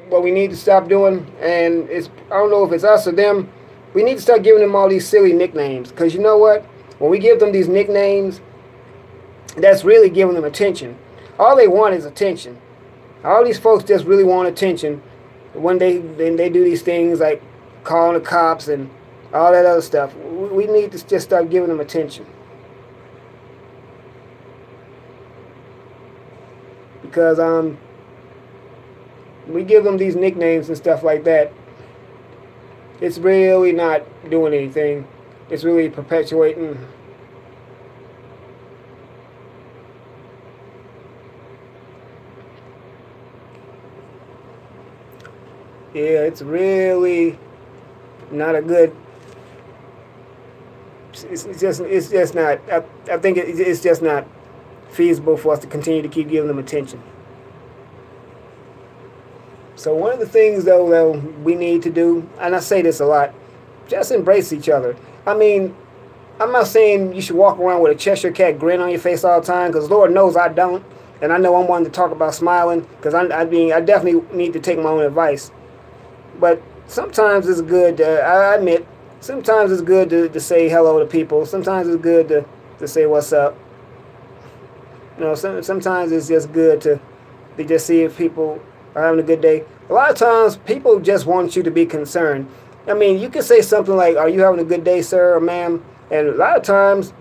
what we need to stop doing. And it's, I don't know if it's us or them. We need to start giving them all these silly nicknames. Because you know what? When we give them these nicknames, that's really giving them attention. All they want is attention. All these folks just really want attention. One day, then they do these things like calling the cops and all that other stuff. We need to just start giving them attention. Because we give them these nicknames and stuff like that. It's really not doing anything. It's really perpetuating. Yeah, it's really not a good. It's just not. I think it's just not feasible for us to continue to keep giving them attention. So one of the things though that we need to do, and I say this a lot, just embrace each other. I mean, I'm not saying you should walk around with a Cheshire Cat grin on your face all the time, because Lord knows I don't, and I know I'm one to talk about smiling, because I definitely need to take my own advice. But sometimes it's good, I admit, sometimes it's good to say hello to people. Sometimes it's good to say what's up. You know, sometimes it's just good to just see if people are having a good day. A lot of times people just want you to be concerned. I mean, you can say something like, "Are you having a good day, sir or ma'am?" And a lot of times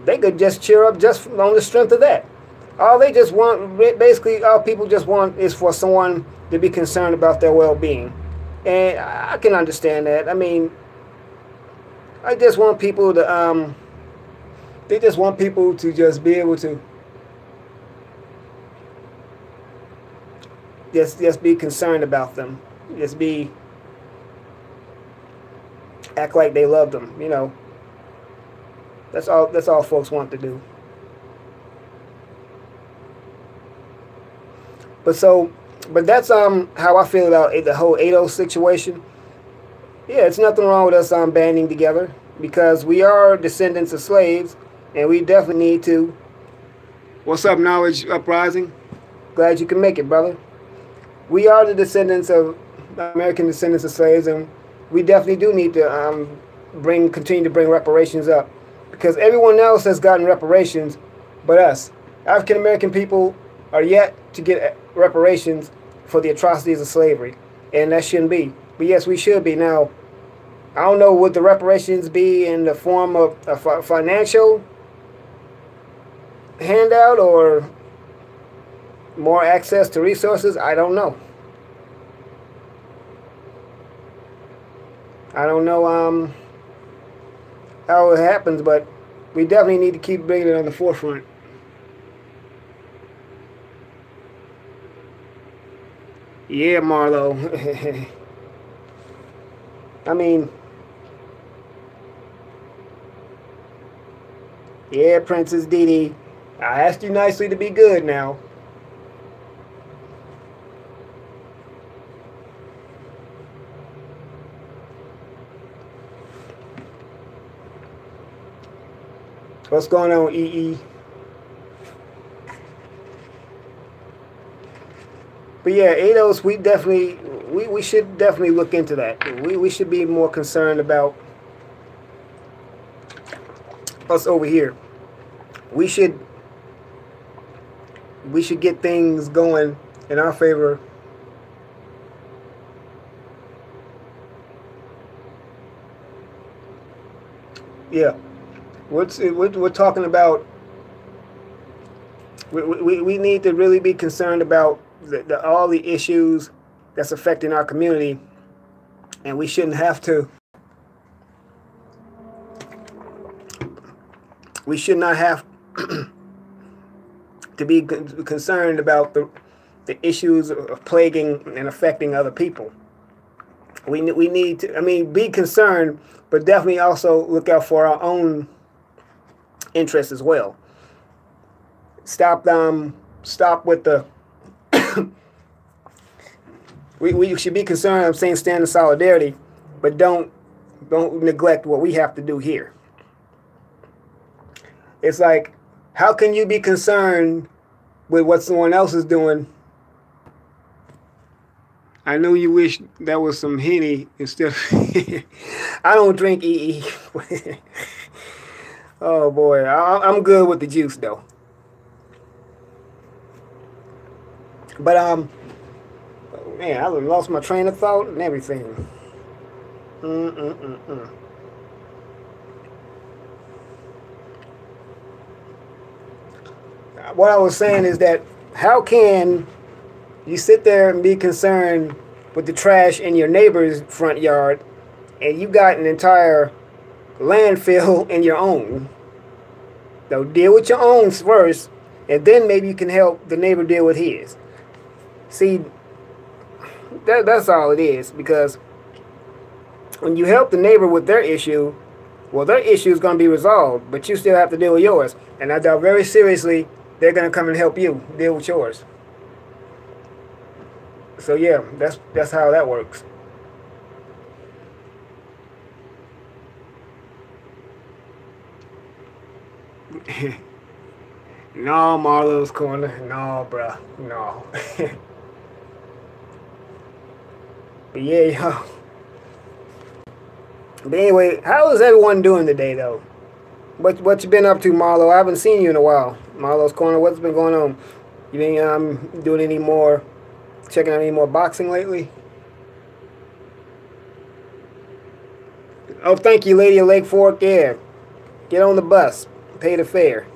they could just cheer up just on the strength of that. All they just want, basically all people just want, is for someone to be concerned about their well-being. And I can understand that. I mean, I just want people to, they just want people to just be able to just be concerned about them. Just act like they love them, you know. That's all folks want to do. But that's how I feel about the whole ADOS situation. Yeah, it's nothing wrong with us banding together, because we are descendants of slaves, and we definitely need to. What's up, Knowledge Uprising? Glad you can make it, brother. We are the descendants of American descendants of slaves, and we definitely do need to continue to bring reparations up, because everyone else has gotten reparations, but us, African American people, are yet to get reparations for the atrocities of slavery, and that shouldn't be. But yes, we should be. Now, I don't know, would the reparations be in the form of a financial handout or more access to resources? I don't know. I don't know how it happens, but we definitely need to keep bringing it on the forefront. Yeah, Marlo. I mean, yeah, Princess Dee Dee. I asked you nicely to be good now. What's going on, EE? But yeah, ADOS, we should definitely look into that. We should be more concerned about us over here. We should get things going in our favor. Yeah, we're talking about. We need to really be concerned about all the issues that's affecting our community, and we shouldn't have to. We should not have to be concerned about the issues of plaguing and affecting other people. We need to, I mean, be concerned, but definitely also look out for our own interests as well. Stop with the. we should be concerned. I'm saying stand in solidarity, but don't neglect what we have to do here. It's like, how can you be concerned with what someone else is doing? I know you wish that was some Henny instead of I don't drink EE. Oh boy, I'm good with the juice though. But Man, I lost my train of thought and everything. What I was saying is that how can you sit there and be concerned with the trash in your neighbor's front yard and you got an entire landfill in your own? So deal with your own first, and then maybe you can help the neighbor deal with his. See, that's all it is, because when you help the neighbor with their issue, well, their issue is going to be resolved, but you still have to deal with yours. And I doubt very seriously they're going to come and help you deal with yours. So yeah, that's how that works. No, Marlo's Corner. No, bruh. No. But yeah, yo. But anyway, how is everyone doing today, though? What you been up to, Marlo? I haven't seen you in a while. Marlo's Corner, what's been going on? You been doing any more, checking out any more boxing lately? Oh, thank you, Lady of Lake Fork. Yeah. Get on the bus. Pay the fare.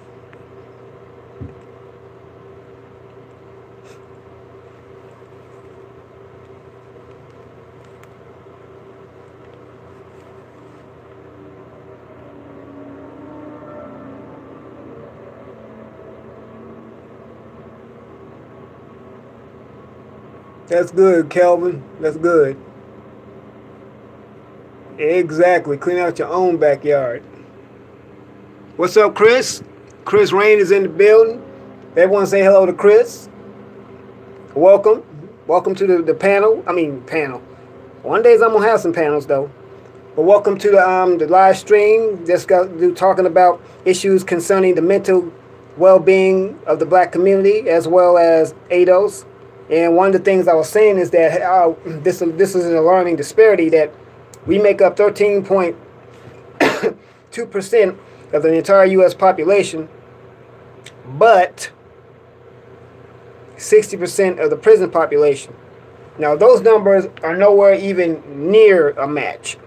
That's good, Kelvin. That's good. Exactly. Clean out your own backyard. What's up, Chris? Chris Rain is in the building. Everyone say hello to Chris. Welcome. Welcome to the panel. I mean, panel. One day I'm going to have some panels, though. But welcome to the live stream. Just talking about issues concerning the mental well-being of the black community, as well as ADOS. And one of the things I was saying is that this is an alarming disparity, that we make up 13.2% of the entire U.S. population, but 60% of the prison population. Now, those numbers are nowhere even near a match.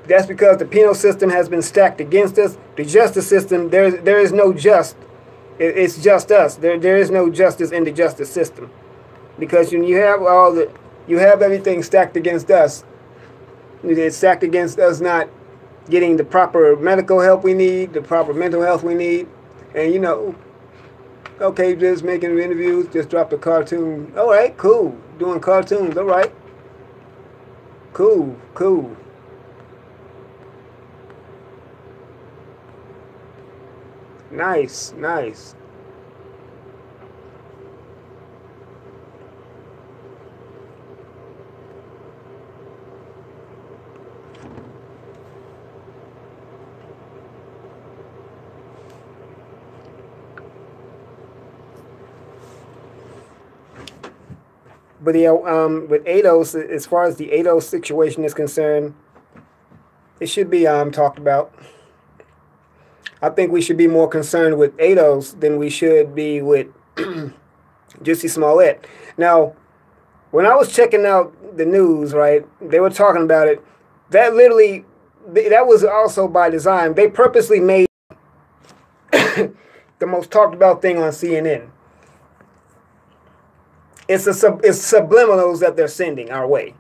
That's because the penal system has been stacked against us. The justice system, there is no just. It's just us. There is no justice in the justice system, because when you have everything stacked against us. It's stacked against us not getting the proper medical help we need, the proper mental health we need, and okay, just making interviews, just dropped a cartoon. All right, cool, doing cartoons. All right, cool. Nice. But yeah, with ADOS, as far as the ADOS situation is concerned, it should be talked about. I think we should be more concerned with ADOS than we should be with Jussie Smollett. Now, when I was checking out the news, right, they were talking about it. That was also by design. They purposely made the most talked about thing on CNN. It's subliminals that they're sending our way.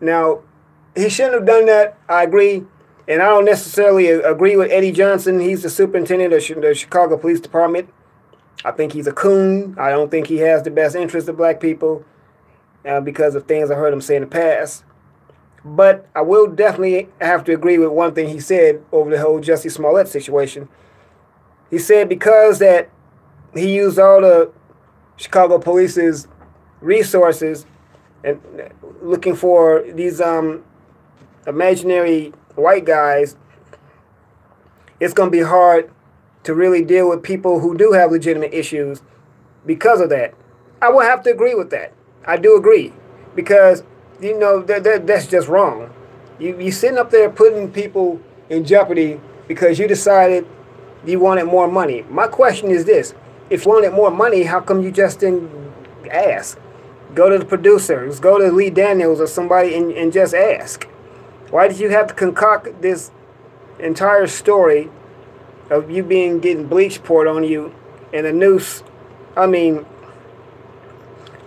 Now, he shouldn't have done that. I agree. And I don't necessarily agree with Eddie Johnson. He's the superintendent of the Chicago Police Department. I think he's a coon. I don't think he has the best interest of black people because of things I heard him say in the past. But I will definitely have to agree with one thing he said over the whole Jussie Smollett situation. He said because that he used all the Chicago Police's resources and looking for these imaginary white guys, it's going to be hard to really deal with people who do have legitimate issues because of that. I will have to agree with that. I do agree, because that's just wrong. You sitting up there putting people in jeopardy because you decided you wanted more money. My question is this: if you wanted more money, how come you just didn't ask? Go to the producers, go to Lee Daniels or somebody and just ask. Why did you have to concoct this entire story of you getting bleach poured on you and a noose? I mean,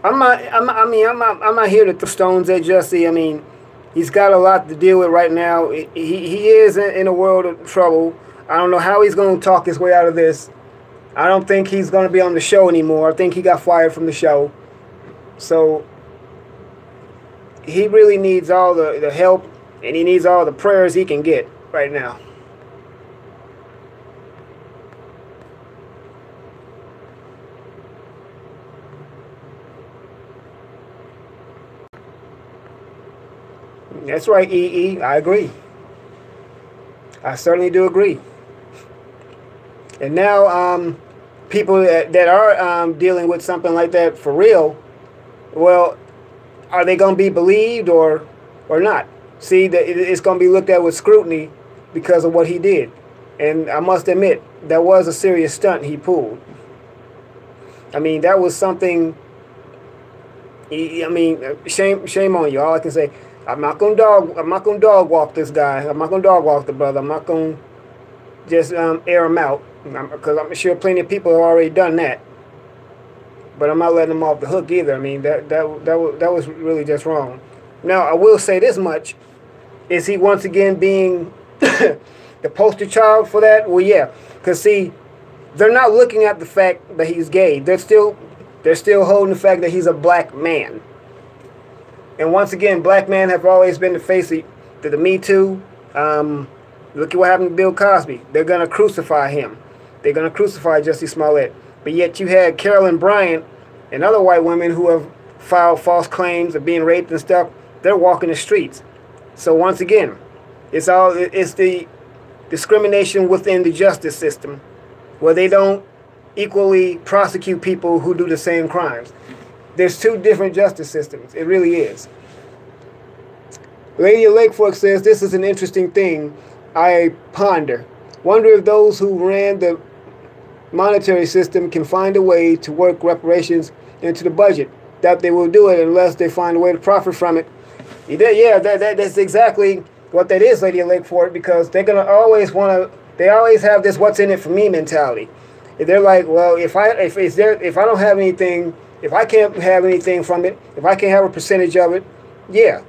I'm not here to throw stones at Jesse. I mean, he's got a lot to deal with right now. He is in a world of trouble. I don't know how he's going to talk his way out of this. I don't think he's going to be on the show anymore. I think he got fired from the show. So he really needs all the help, and he needs all the prayers he can get right now. That's right, EE. I agree. I certainly do agree. And now people that are dealing with something like that for real, well, are they going to be believed or not? See, that it's going to be looked at with scrutiny because of what he did. And I must admit, that was a serious stunt he pulled. I mean, that was something. I mean, shame on you. All I can say, I'm not gonna dog walk this guy. I'm not gonna dog walk the brother. I'm not gonna just air him out, because I'm sure plenty of people have already done that. But I'm not letting him off the hook either. I mean, that was really just wrong. Now, I will say this much: is he once again being the poster child for that? Well, yeah, because see, they're not looking at the fact that he's gay. They're still holding the fact that he's a black man. And once again, black men have always been the face of the Me Too. Look at what happened to Bill Cosby. They're going to crucify him. They're going to crucify Jussie Smollett. But yet you had Carolyn Bryant and other white women who have filed false claims of being raped and stuff. They're walking the streets. So once again, it's the discrimination within the justice system, where they don't equally prosecute people who do the same crimes. There's two different justice systems. It really is. Lady of Lake Fork says, this is an interesting thing I ponder. Wonder if those who ran the monetary system can find a way to work reparations into the budget. Doubt they will do it unless they find a way to profit from it. Yeah, that's exactly what that is, Lady of Lake Fork, because they're going to always want to, they always have this what's in it for me mentality. They're like, well, if I don't have anything, if I can't have anything from it, if I can't have a percentage of it, yeah.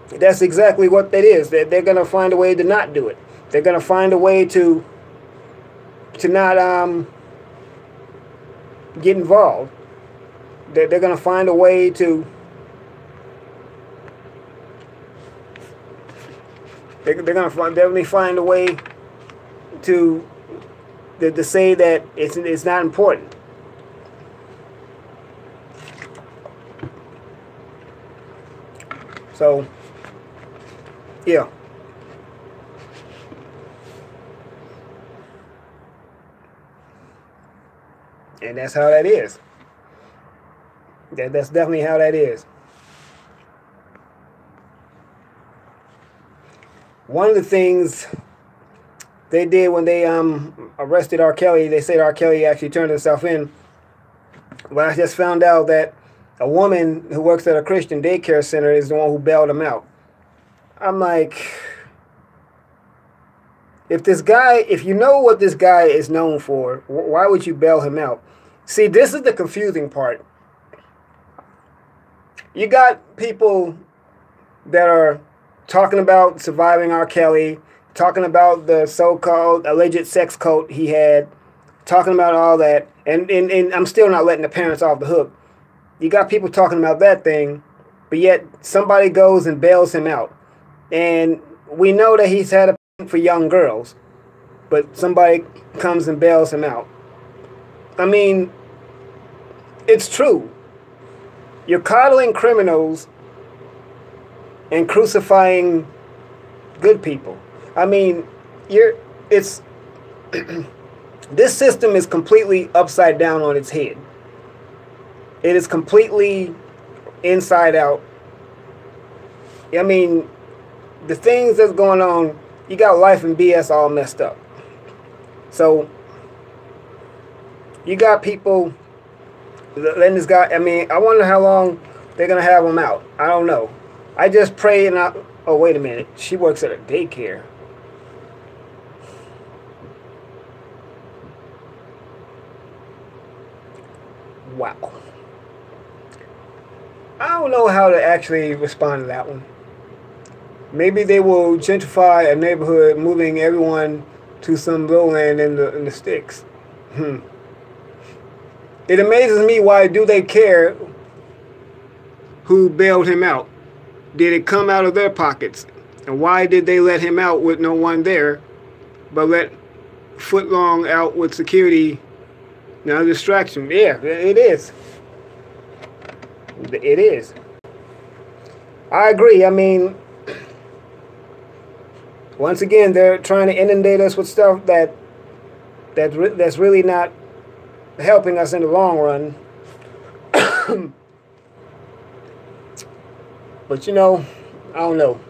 That's exactly what that is. They're going to find a way to not do it. They're going to find a way to not get involved. They're going to find a way to... They're going to definitely find a way to say that it's not important. So, yeah. And that's how that is. That's definitely how that is. One of the things they did when they arrested R. Kelly, they said R. Kelly actually turned himself in. But I just found out that a woman who works at a Christian daycare center is the one who bailed him out. I'm like, if you know what this guy is known for, why would you bail him out? See, this is the confusing part. You got people that are talking about surviving R. Kelly, talking about the so-called alleged sex cult he had, talking about all that, and I'm still not letting the parents off the hook. You got people talking about that thing, but yet somebody goes and bails him out. And we know that he's had a for young girls, but somebody comes and bails him out. I mean, it's true. You're coddling criminals and crucifying good people. I mean, this system is completely upside down on its head. It is completely inside out. I mean, the things that's going on, you got life and BS all messed up. So, You got people letting this guy. I mean, I wonder how long they're gonna have him out. I don't know. I just pray and I. Oh, wait a minute. She works at a daycare. Wow. I don't know how to actually respond to that one. Maybe they will gentrify a neighborhood, moving everyone to some lowland in the sticks. It amazes me, why do they care who bailed him out? Did it come out of their pockets? And why did they let him out with no one there, but let Footlong out with security? Now, distraction. Yeah, it is. It is. I agree. I mean, once again, they're trying to inundate us with stuff that's really not helping us in the long run. But you know, I don't know.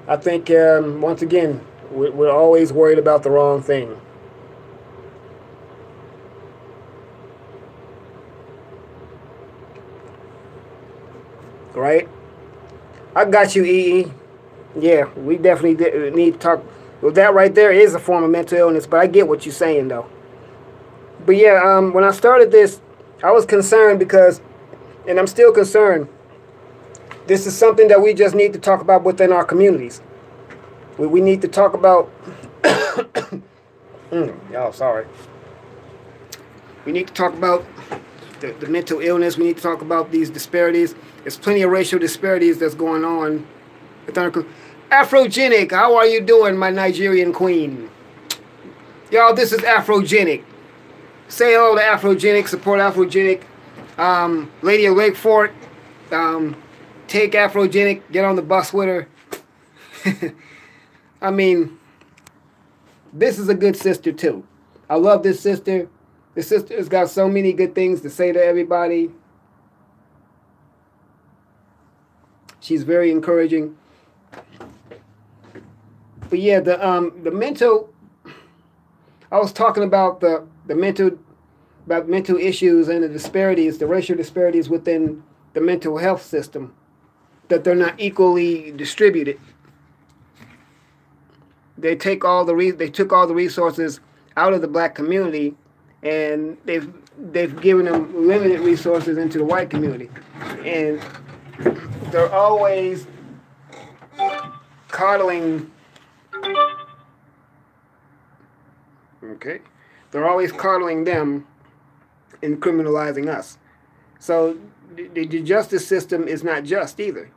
I think once again, we're always worried about the wrong thing. Right? I got you, EE. Yeah, we definitely need to talk. Well, that right there is a form of mental illness, but I get what you're saying, though. But yeah, when I started this, I was concerned because, and I'm still concerned, this is something that we just need to talk about within our communities. We need to talk about, y'all, sorry. We need to talk about the mental illness. We need to talk about these disparities. There's plenty of racial disparities that's going on. Afrogenic, how are you doing, my Nigerian queen? Y'all, this is Afrogenic. Say hello to Afrogenic, support Afrogenic. Lady of Lake Fort, take Afrogenic, get on the bus with her. I mean, this is a good sister too. I love this sister. This sister has got so many good things to say to everybody. She's very encouraging. But yeah, the mental, I was talking about the mental issues and the disparities, the racial disparities within the mental health system, that they're not equally distributed. They took all the resources out of the black community, and they've given them limited resources into the white community, and they're always coddling. Okay, they're always coddling them and criminalizing us. So the justice system is not just either.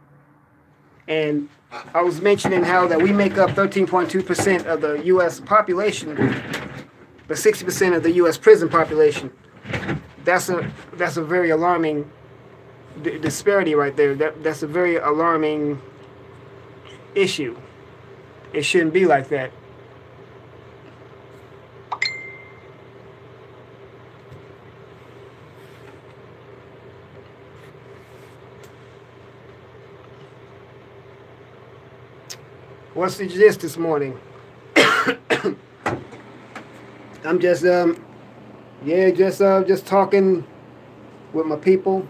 And I was mentioning how that we make up 13.2% of the U.S. population, but 60% of the U.S. prison population. That's a very alarming disparity right there. That's a very alarming issue. It shouldn't be like that. What's the gist this morning? I'm just just talking with my people.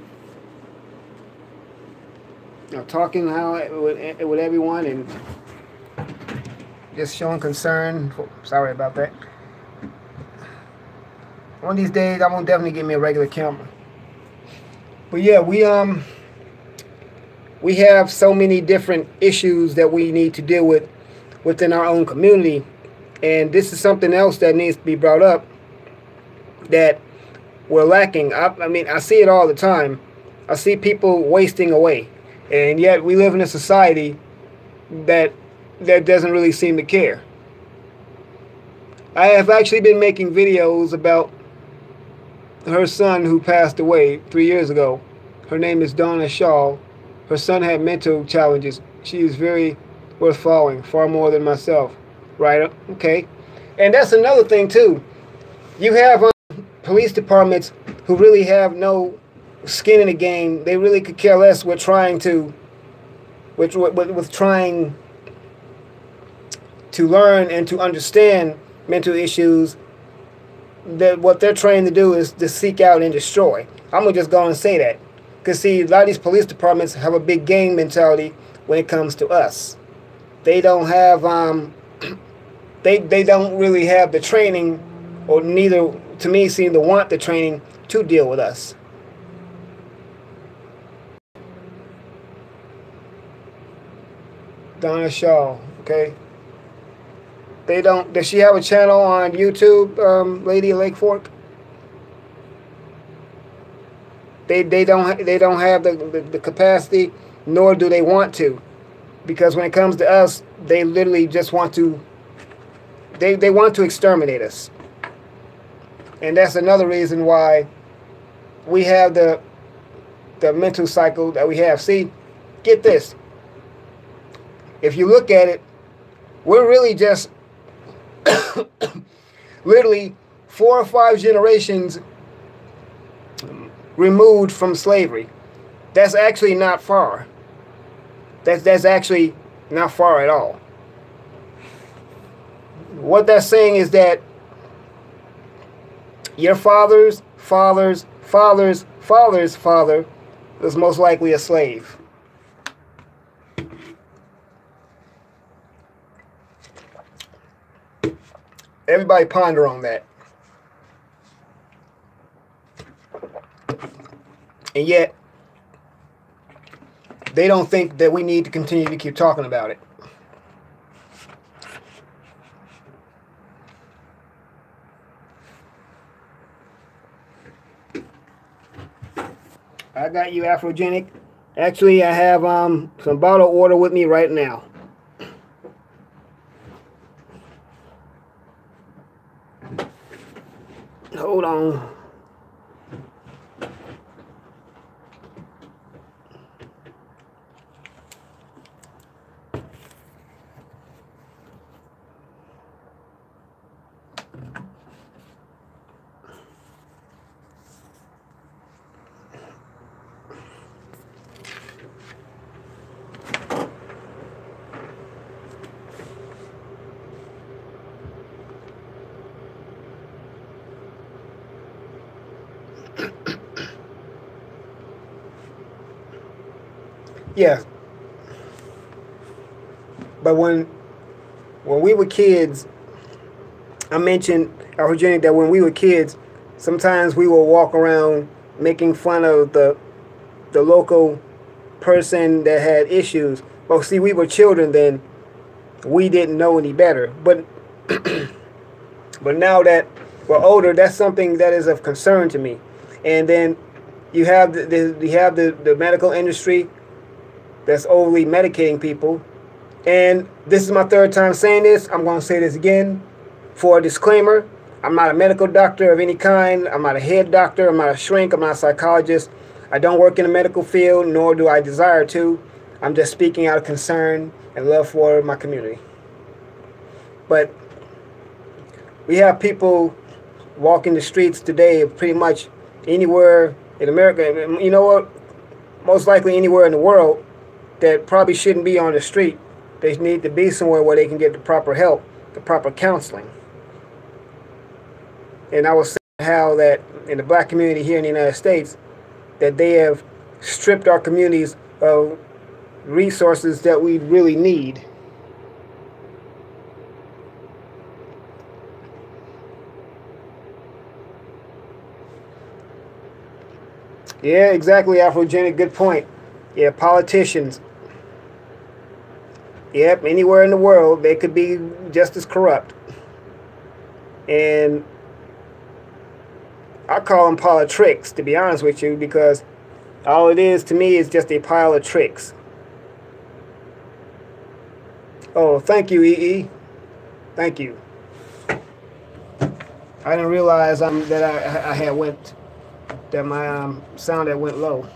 Talking with everyone and just showing concern. Sorry about that. One of these days, I'm gonna definitely get me a regular camera. But yeah, we have so many different issues that we need to deal with within our own community, and this is something else that needs to be brought up that we're lacking. I mean, I see it all the time. I see people wasting away, and yet we live in a society that doesn't really seem to care. I have actually been making videos about her son who passed away 3 years ago. Her name is Donna Shaw. Her son had mental challenges. She is very worth following, far more than myself. Right? Okay. And that's another thing too. You have police departments who really have no skin in the game. They really could care less with trying to learn and to understand mental issues that what they're trained to do is to seek out and destroy. I'm gonna just go and say that, because see, a lot of these police departments have a big gang mentality when it comes to us. They don't have they don't really have the training, or neither, to me, seem to want the training to deal with us. Donna Shaw, okay. They don't. Does she have a channel on YouTube, Lady Lake Fork? They don't have the capacity, nor do they want to, because when it comes to us, they literally just want to. They want to exterminate us, and that's another reason why we have the mental cycle that we have. See, get this. If you look at it, we're really just literally 4 or 5 generations removed from slavery. That's actually not far. That's actually not far at all. What that's saying is that your father's father's father's father's father was most likely a slave. Everybody ponder on that. And yet, they don't think that we need to continue to keep talking about it. I got you, Afrogenic. Actually, I have some bottle water with me right now. Hold on. Yeah. But when we were kids, I mentioned, Virginia, that when we were kids, sometimes we would walk around making fun of the local person that had issues. Well, see, we were children then. We didn't know any better. But but now that we're older, that's something that is of concern to me. And then you have the medical industry that's overly medicating people. And this is my 3rd time saying this. I'm going to say this again for a disclaimer. I'm not a medical doctor of any kind. I'm not a head doctor. I'm not a shrink. I'm not a psychologist. I don't work in the medical field, nor do I desire to. I'm just speaking out of concern and love for my community. But we have people walking the streets today pretty much anywhere in America. You know what? Most likely anywhere in the world that probably shouldn't be on the street. They need to be somewhere where they can get the proper help, the proper counseling. And I was saying how that in the black community here in the United States, that they have stripped our communities of resources that we really need. Yeah, exactly, Afrogenic. Good point. Yeah, politicians. Yep, anywhere in the world, they could be just as corrupt. And I call them politricks, to be honest with you, because all it is to me is just a pile of tricks. Oh, thank you, EE. Thank you. I didn't realize that I had went, that my sound had went low.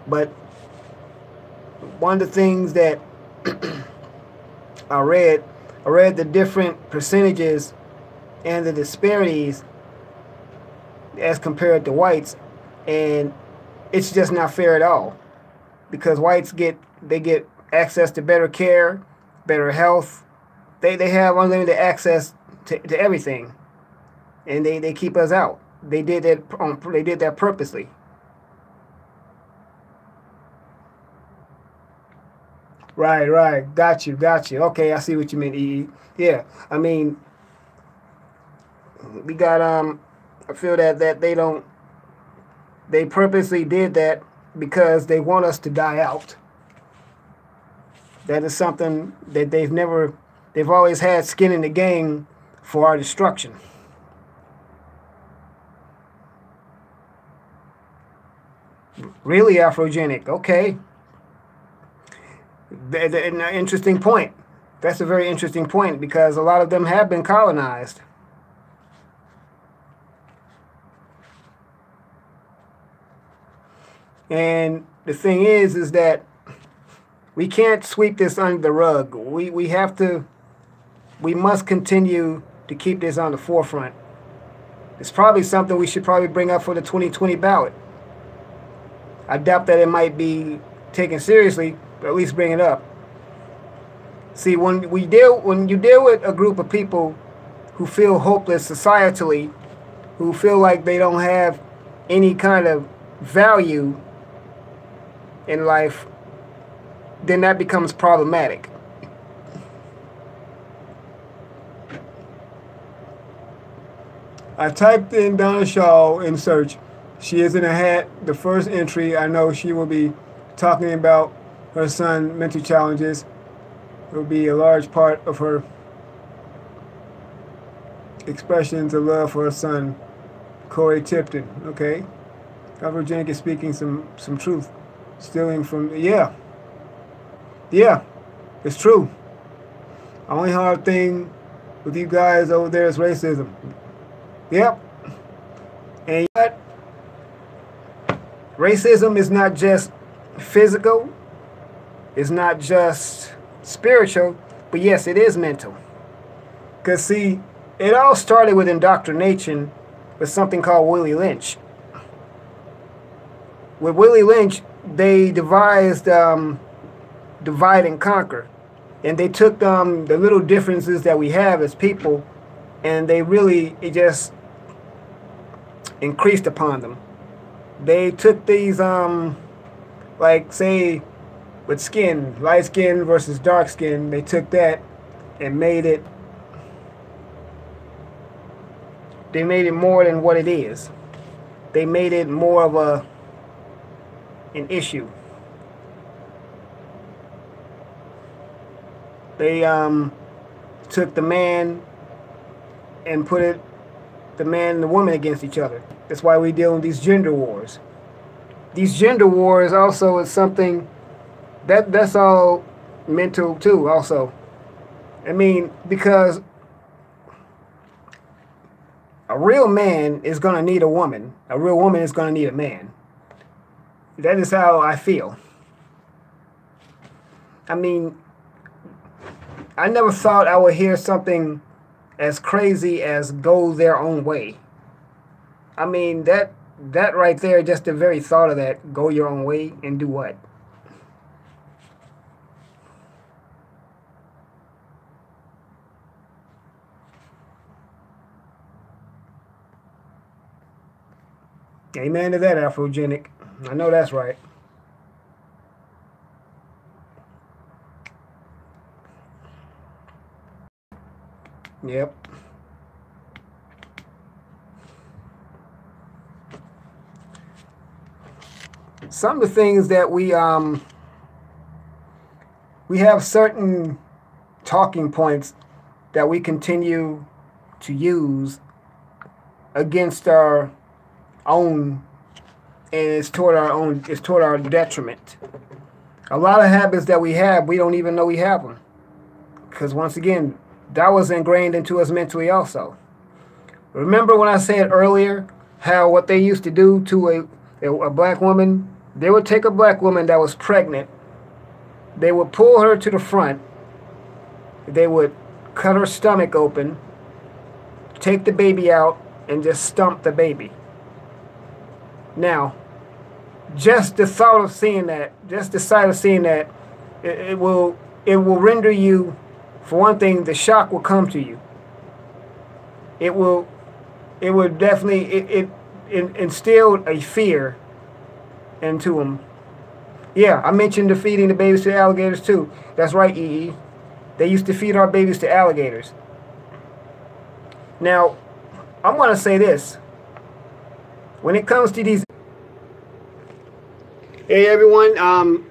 But one of the things that I read the different percentages and the disparities as compared to whites, and it's just not fair at all, because whites get access to better care, better health, They have unlimited access to everything, and they keep us out. They did that purposely. Right. Got you. Okay, I see what you mean, EE. Yeah, I mean, we got I feel that they purposely did that because they want us to die out. That is something that they've always had skin in the game for our destruction. Really Afrogenic, okay. An interesting point. That's a very interesting point because a lot of them have been colonized. And the thing is that we can't sweep this under the rug. We must continue to keep this on the forefront. It's probably something we should probably bring up for the 2020 ballot. I doubt that it might be taken seriously, but at least bring it up. See, when you deal with a group of people who feel hopeless societally, who feel like they don't have any kind of value in life, then that becomes problematic. I typed in Donna Shaw in search. She is in a hat. The first entry, I know she will be talking about her son's mental challenges. It will be a large part of her expressions of love for her son, Corey Tipton. Okay, Afrogenic is speaking some truth, stealing from yeah, it's true. Only hard thing with you guys over there is racism. Yep, and yet racism is not just physical, it's not just spiritual, but yes, it is mental. Because see, it all started with indoctrination with something called Willie Lynch. With Willie Lynch, they devised divide and conquer. And they took the little differences that we have as people, and it just increased upon them. They took these, like say, with skin, light skin versus dark skin, they took that and they made it more than what it is. They made it more of an issue. They took the man and put the man and the woman against each other. That's why we deal with these gender wars. These gender wars also is something that's all mental too also. I mean, because a real man is going to need a woman. A real woman is going to need a man. That is how I feel. I mean, I never thought I would hear something as crazy as go their own way. I mean, that right there, just the very thought of that, go your own way and do what? Amen to that, Afrogenic. I know that's right. Yep. Some of the things that we have certain talking points that we continue to use against our own, and it's toward our detriment. A lot of habits that we have, we don't even know we have them, because once again, that was ingrained into us mentally also. Remember when I said earlier how what they used to do to a black woman? They would take a black woman that was pregnant, they would pull her to the front, they would cut her stomach open, take the baby out, and just stomp the baby. Now, just the thought of seeing that, just the sight of seeing that, it will render you for one thing, the shock will come to you. It will definitely it instilled a fear into them. Yeah, I mentioned the feeding the babies to alligators too. That's right, EE. They used to feed our babies to alligators. Now, I'm going to say this. When it comes to these... Hey, everyone.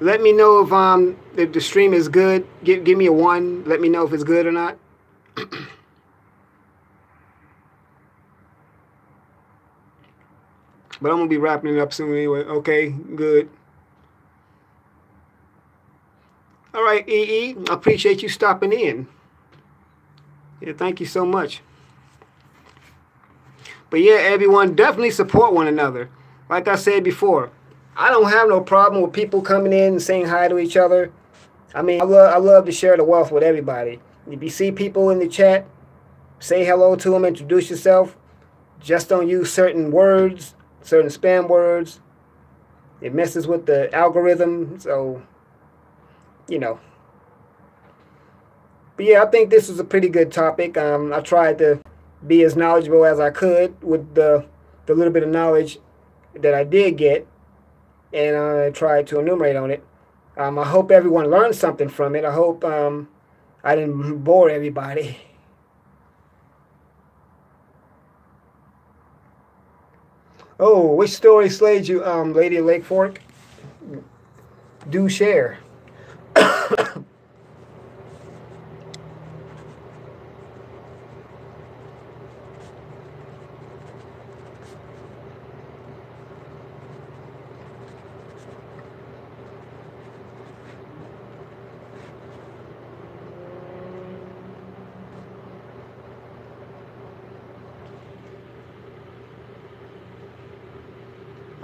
Let me know if the stream is good. Give me a 1. Let me know if it's good or not. But I'm going to be wrapping it up soon anyway. Okay, good. All right, EE. I appreciate you stopping in. Yeah, thank you so much. But yeah, everyone, definitely support one another. Like I said before, I don't have no problem with people coming in and saying hi to each other. I mean, I love to share the wealth with everybody. If you see people in the chat, say hello to them, introduce yourself. Just don't use certain words, certain spam words. It messes with the algorithm, so, you know. But yeah, I think this is a pretty good topic. I tried to be as knowledgeable as I could with the little bit of knowledge that I did get, and I tried to enumerate on it. I hope everyone learned something from it. I hope I didn't bore everybody. Oh, which story slayed you, Lady of Lake Fork? Do share.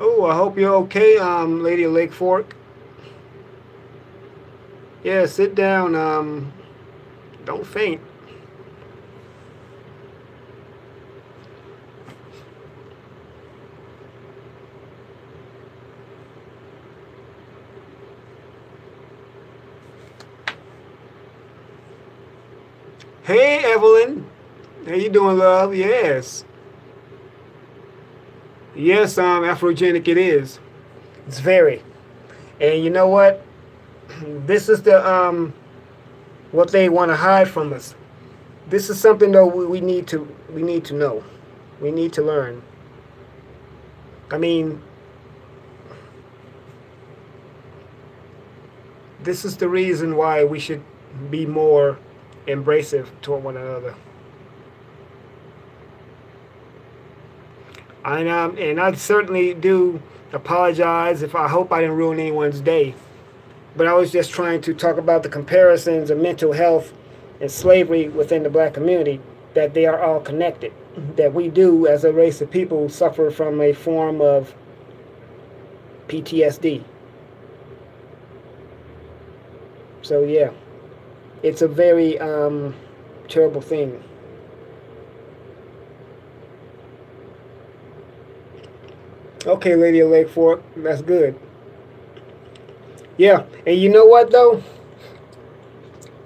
Oh, I hope you're okay, Lady of Lake Fork. Yeah, sit down. Don't faint. Hey, Evelyn. How you doing, love? Yes. Yes, Afrogenic it is. It's very. And you know what? This is the what they want to hide from us. This is something though we need to know. We need to learn. I mean, this is the reason why we should be more embracive toward one another. And I certainly do apologize if I hope I didn't ruin anyone's day. But I was just trying to talk about the comparisons of mental health and slavery within the black community, that they are all connected. That we do, as a race of people, suffer from a form of PTSD. So yeah, it's a very terrible thing. Okay, Lady of Lake Fork, that's good. Yeah, and you know what though?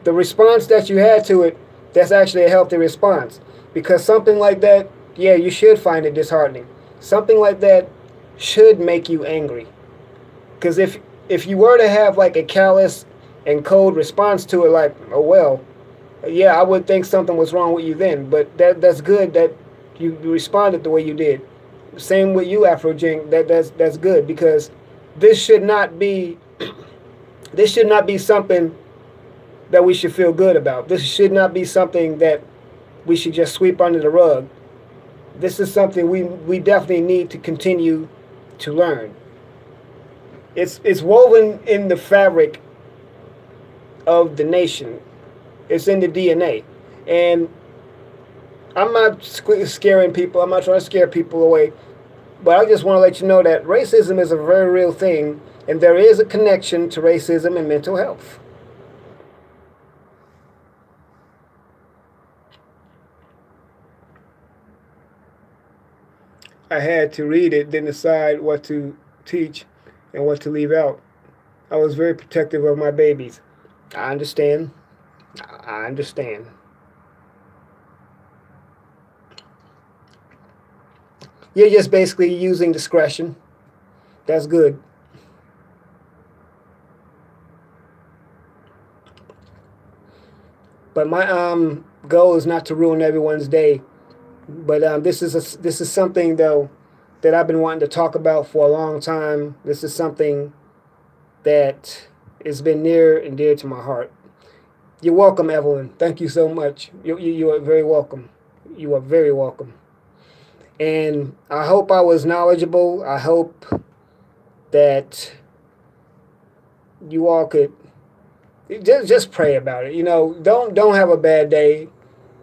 The response that you had to it, that's actually a healthy response. Because something like that, yeah, you should find it disheartening. Something like that should make you angry. Because if you were to have like a callous and cold response to it, like, oh well, yeah, I would think something was wrong with you then. But that's good that you responded the way you did. Same with you, Afrojink. That's good, because this should not be something that we should feel good about. This should not be something that we should just sweep under the rug. This is something we definitely need to continue to learn. It's woven in the fabric of the nation. It's in the DNA. And I'm not scaring people. I'm not trying to scare people away. But I just want to let you know that racism is a very real thing, and there is a connection to racism and mental health. I had to read it, then decide what to teach and what to leave out. I was very protective of my babies. I understand. I understand. You're just basically using discretion. That's good. But my goal is not to ruin everyone's day. But this is something though that I've been wanting to talk about for a long time. This is something that has been near and dear to my heart. You're welcome, Evelyn. Thank you so much. You are very welcome. You are very welcome. And I hope I was knowledgeable. I hope that you all could just pray about it. You know, don't have a bad day.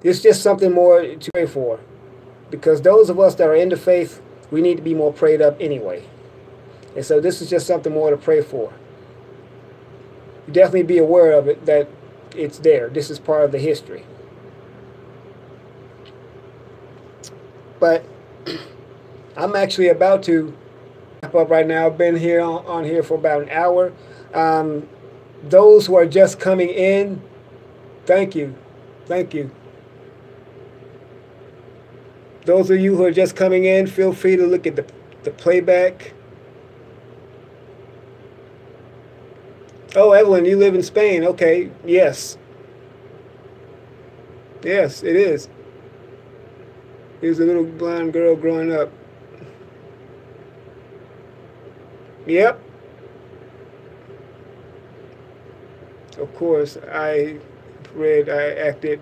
It's just something more to pray for, because those of us that are in the faith, we need to be more prayed up anyway. And so this is just something more to pray for. You definitely be aware of it, that it's there. This is part of the history. But I'm actually about to wrap up right now. I've been here on here for about an hour. Those who are just coming in, thank you. Thank you. Those of you who are just coming in, feel free to look at the playback. Oh, Evelyn, you live in Spain. Okay, yes. Yes, it is. Here's a little blonde girl growing up. Yep. Of course, I acted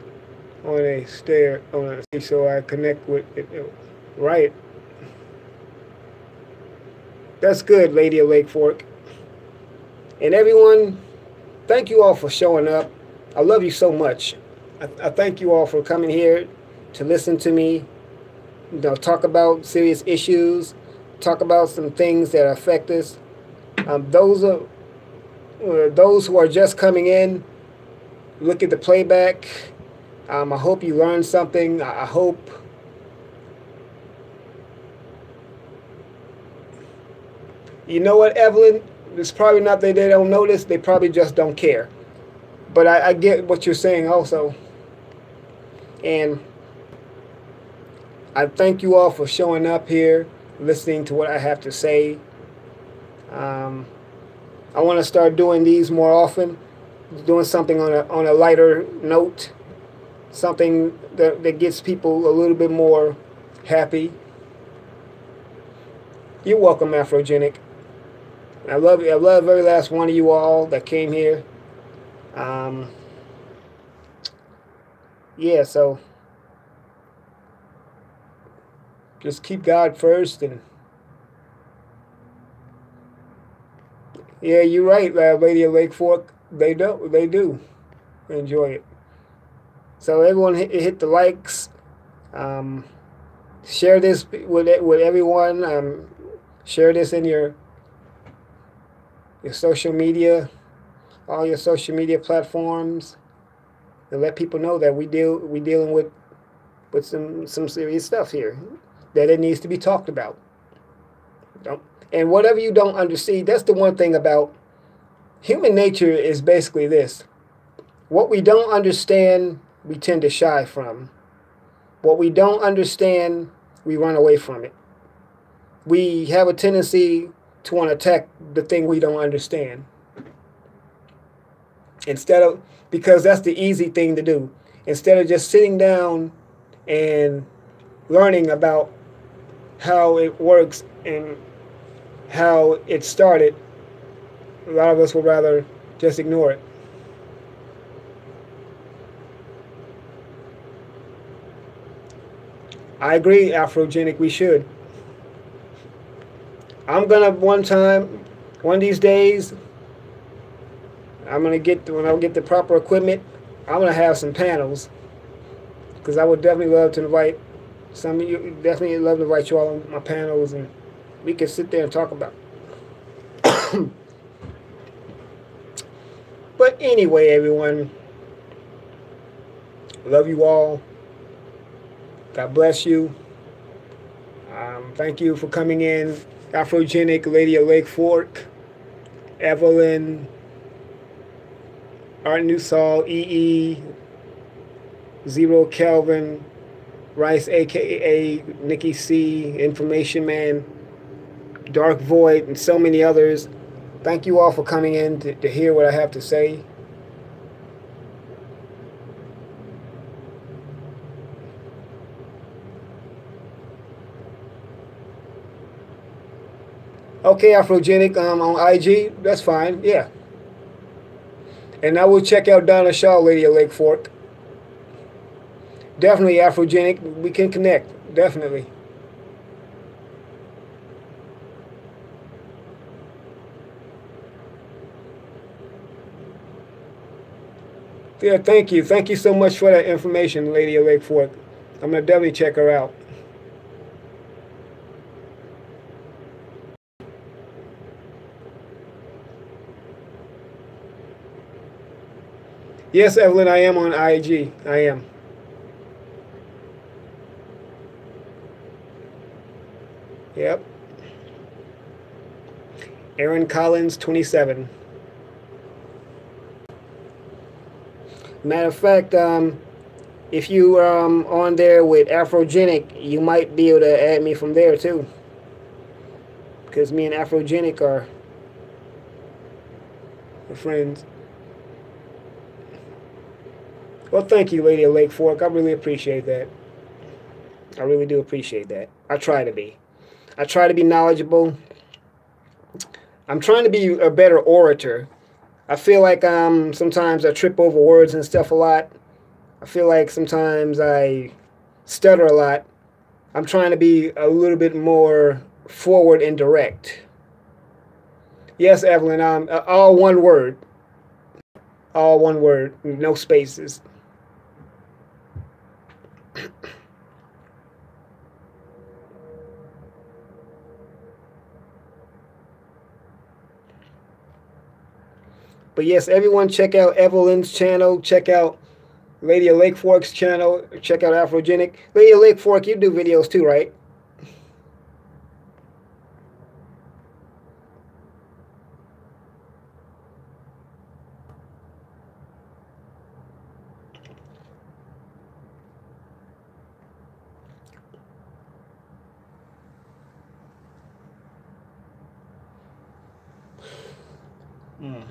on a stair, so I connect with it. Right. That's good, Lady of Lake Fork. And everyone, thank you all for showing up. I love you so much. I thank you all for coming here to listen to me, you know, talk about serious issues, talk about some things that affect us. Those who are just coming in, look at the playback. I hope you learned something. I hope you know what, Evelyn? It's probably not that they don't notice. They probably just don't care. But I get what you're saying also. And I thank you all for showing up here, listening to what I have to say. I want to start doing these more often, doing something on a lighter note, something that gets people a little bit more happy. You're welcome, Afrogenic. I love you. I love every last one of you all that came here. Yeah, so just keep God first, and yeah, you're right, Lady of Lake Fork. They do enjoy it. So everyone hit the likes. Share this with everyone. Share this in your social media, all your social media platforms, and let people know that we dealing with some serious stuff here, that it needs to be talked about. And whatever you don't understand, that's the one thing about human nature, is basically this: what we don't understand, we tend to shy from. What we don't understand, we run away from it. We have a tendency to want to attack the thing we don't understand, because that's the easy thing to do. Instead of just sitting down and learning about how it works and how it started, a lot of us would rather just ignore it. I agree, Afrogenic, we should. I'm gonna one of these days, when I get the proper equipment, I'm gonna have some panels, because I would definitely love to invite some of you. Definitely love to invite you all on my panels, and we can sit there and talk about it. But anyway, everyone, love you all. God bless you. Thank you for coming in. Afrogenic, Lady of Lake Fork, Evelyn, Art Newsall, EE, Zero Kelvin, Rice, aka Nikki C, Information Man, Dark Void, and so many others. Thank you all for coming in to hear what I have to say. Okay, Afrogenic on IG, that's fine, yeah. And I will check out Donna Shaw, Lady of Lake Fork. Definitely Afrogenic, we can connect, definitely. Yeah, thank you. Thank you so much for that information, Lady of Lake Fork. I'm going to definitely check her out. Yes, Evelyn, I am on IG. I am. Yep. Aaron Collins, 27. Matter of fact, if you are on there with Afrogenic, you might be able to add me from there too. Because me and Afrogenic are friends. Well, thank you, Lady of Lake Fork. I really appreciate that. I really do appreciate that. I try to be. I try to be knowledgeable. I'm trying to be a better orator. I feel like sometimes I trip over words and stuff a lot. I feel like sometimes I stutter a lot. I'm trying to be a little bit more forward and direct. Yes, Evelyn, all one word. All one word, no spaces. But yes, everyone check out Evelyn's channel. Check out Lady of Lake Fork's channel. Check out Afrogenic. Lady of Lake Fork, you do videos too, right? Mm.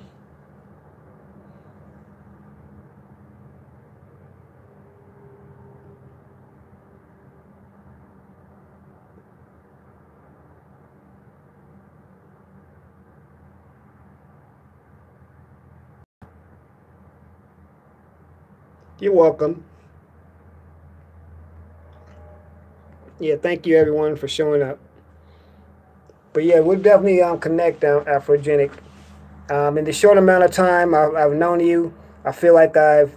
You're welcome. Yeah, thank you everyone for showing up. But yeah, we'll definitely connect Afrogenic. In the short amount of time I've known you, I feel like I've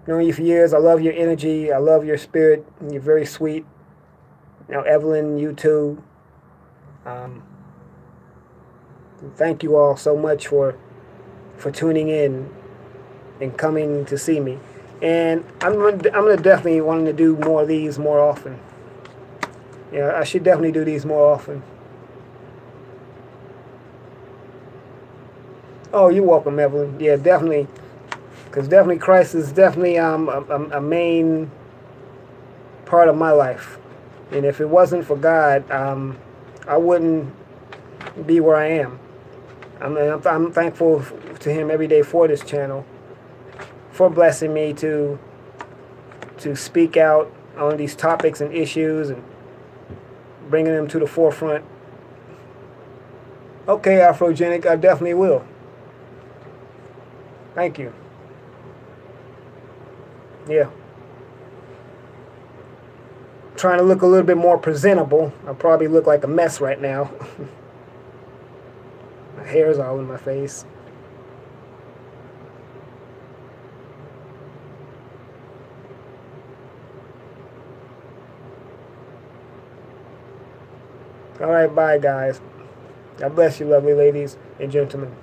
known you for years. I love your energy. I love your spirit. You're very sweet. Evelyn, you too. Um, thank you all so much for tuning in and coming to see me. And I'm gonna definitely wanting to do more of these more often. Yeah, I should definitely do these more often. Oh, you're welcome, Evelyn. Yeah, definitely. Because definitely Christ is definitely a main part of my life. And if it wasn't for God, I wouldn't be where I am. I'm thankful to Him every day for this channel, for blessing me to speak out on these topics and issues and bringing them to the forefront. Okay, Afrogenic, I definitely will. Thank you. Yeah. Trying to look a little bit more presentable. I probably look like a mess right now. My hair's all in my face. All right, bye, guys. God bless you, lovely ladies and gentlemen.